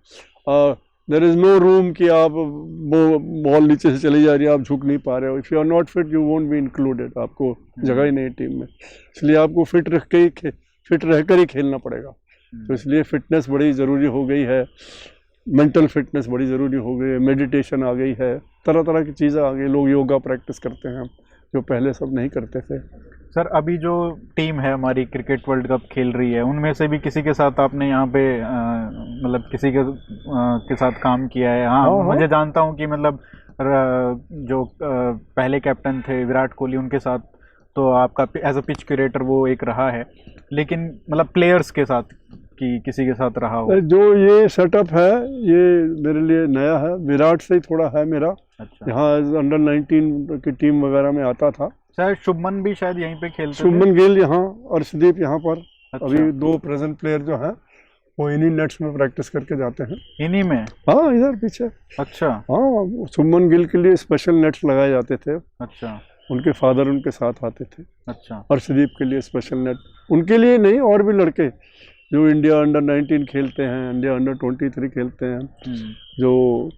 देयर इज़ नो रूम कि आप बॉल नीचे से चली जा रही है, आप झुक नहीं पा रहे हो। If you are not fit you won't be included, आपको जगह ही नहीं टीम में, इसलिए आपको फिट रहकर ही खेलना पड़ेगा। तो इसलिए फिटनेस बड़ी ज़रूरी हो गई है, मेंटल फिटनेस बड़ी ज़रूरी हो गई है, मेडिटेशन आ गई है, तरह तरह की चीज़ें आ गई, लोग योगा प्रैक्टिस करते हैं जो पहले सब नहीं करते थे। सर अभी जो टीम है हमारी क्रिकेट वर्ल्ड कप खेल रही है, उनमें से भी किसी के साथ आपने यहाँ पे मतलब किसी के साथ काम किया है? हाँ, मुझे जानता हूँ कि मतलब जो पहले कैप्टन थे विराट कोहली, उनके साथ तो आपका एज अ पिच क्यूरेटर वो एक रहा है, लेकिन मतलब प्लेयर्स के साथ कि किसी के साथ रहा हो? जो ये सेटअप है ये मेरे लिए नया है, विराट से ही थोड़ा है मेरा। अच्छा। यहाँ अंडर 19 की टीम वगैरह में आता था। शायद शुभमन भी शायद यहीं पे खेलते थे। शुभमन गिल यहाँ और अर्शदीप यहाँ पर। अच्छा। अभी 2 प्रेजेंट प्लेयर जो हैं वो इन्हीं नेट्स में प्रैक्टिस करके जाते हैं। इन्हीं में? हाँ, इधर पीछे। अच्छा। हाँ, शुभमन गिल के लिए स्पेशल नेट्स लगाए जाते थे। अच्छा। उनके फादर उनके साथ आते थे। अच्छा। अर्शदीप के लिए स्पेशल नेट, उनके लिए नहीं, और भी लड़के जो इंडिया अंडर 19 खेलते हैं, इंडिया अंडर 23 खेलते हैं, जो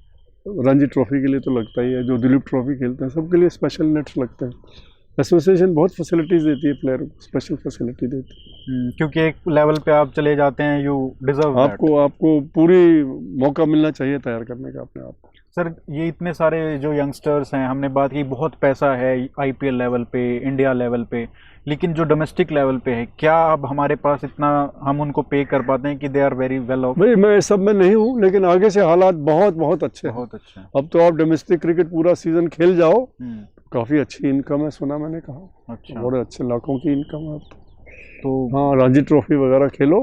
रणजी ट्रॉफी के लिए तो लगता ही है, जो दिलीप ट्रॉफी खेलते हैं, सबके लिए स्पेशल नेट्स लगते हैं। एसोसिएशन बहुत फैसिलिटीज देती है, प्लेयर को स्पेशल फैसिलिटी देती है, क्योंकि एक लेवल पे आप चले जाते हैं, यू डिजर्व। आपको पूरी मौका मिलना चाहिए तैयार करने का अपने आप को। सर ये इतने सारे जो यंगस्टर्स हैं, हमने बात की बहुत पैसा है आईपीएल लेवल पे, इंडिया लेवल पे, लेकिन जो डोमेस्टिक लेवल पे है, क्या अब हमारे पास इतना हम उनको पे कर पाते हैं कि they are very well off? भाई मैं सब में नहीं हूँ, लेकिन आगे से हालात बहुत बहुत अच्छे, बहुत अच्छे। अब तो आप डोमेस्टिक क्रिकेट पूरा सीजन खेल जाओ, काफ़ी अच्छी इनकम है, सुना मैंने कहा। अच्छा। बड़े अच्छे लाखों की इनकम है तो। हाँ, रणजी ट्रॉफी वगैरह खेलो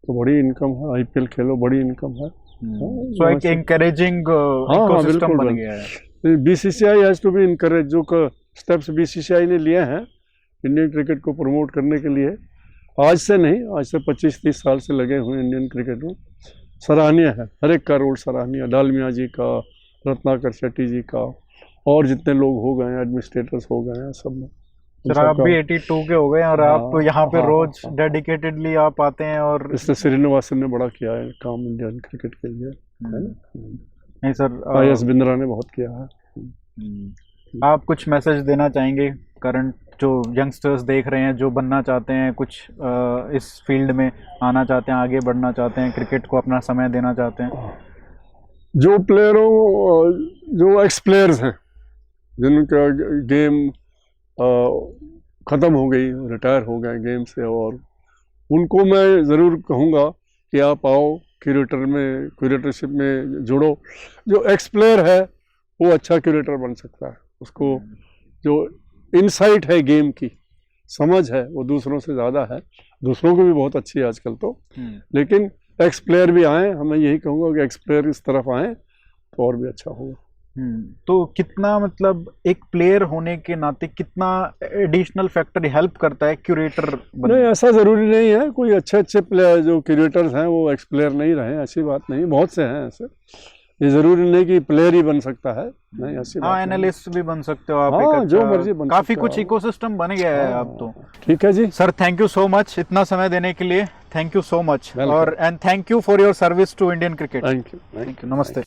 तो बड़ी इनकम है, आईपीएल खेलो बड़ी इनकम है। सो एक एनकरेजिंग इकोसिस्टम बन गया है। BCCI has to be encourage. जो स्टेप्स बीसीसीआई ने लिए हैं इंडियन क्रिकेट को प्रमोट करने के लिए, आज से नहीं, आज से 25-30 साल से लगे हुए इंडियन क्रिकेट में, सराहनीय है। हर एक का रोल सराहनीय, डालमिया जी का, रत्नाकर शेट्टी जी का, और जितने लोग हो गए हैं, एडमिनिस्ट्रेटर्स हो गए हैं, सब में। सर आप भी 82 के हो गए और आप यहाँ पे रोज डेडिकेटेडली आप आते हैं, और इससे श्रीनिवासन ने बड़ा किया है काम इंडियन क्रिकेट के लिए, है ना? नहीं सर, आईएस बिंद्रा ने बहुत किया है। आप कुछ मैसेज देना चाहेंगे करंट जो यंगस्टर्स देख रहे हैं, जो बनना चाहते हैं, कुछ इस फील्ड में आना चाहते हैं, आगे बढ़ना चाहते हैं, क्रिकेट को अपना समय देना चाहते हैं? जो प्लेयरों, जो एक्स प्लेयर्स हैं जिनका गेम ख़त्म हो गई, रिटायर हो गए गेम से, और उनको मैं ज़रूर कहूँगा कि आप आओ क्यूरेटरशिप में जुड़ो। जो एक्स प्लेयर है वो अच्छा क्यूरेटर बन सकता है, उसको जो इनसाइट है, गेम की समझ है, वो दूसरों से ज़्यादा है। दूसरों को भी बहुत अच्छी है आजकल तो, लेकिन एक्स प्लेयर भी आए, हमें यही कहूँगा कि एक्स प्लेयर इस तरफ आए तो और भी अच्छा होगा। तो कितना मतलब एक प्लेयर होने के नाते कितना एडिशनल फैक्टर हेल्प करता है क्यूरेटर बनने? नहीं, ऐसा ज़रूरी नहीं है, कोई अच्छे प्लेयर जो क्यूरेटर्स हैं वो एक्स प्लेयर नहीं रहे, ऐसी बात नहीं, बहुत से हैं ऐसे। ये ज़रूरी नहीं कि प्लेयर ही बन सकता है, नहीं ऐसी बात। एनालिस्ट भी बन सकते हो आप। हाँ, जो मर्जी बन, काफ़ी कुछ इकोसिस्टम बन गया है अब तो। ठीक है जी sir, thank you so much इतना समय देने के लिए। Thank you so much Welcome. और and thank you for your service to Indian cricket. Thank you thank you, नमस्ते।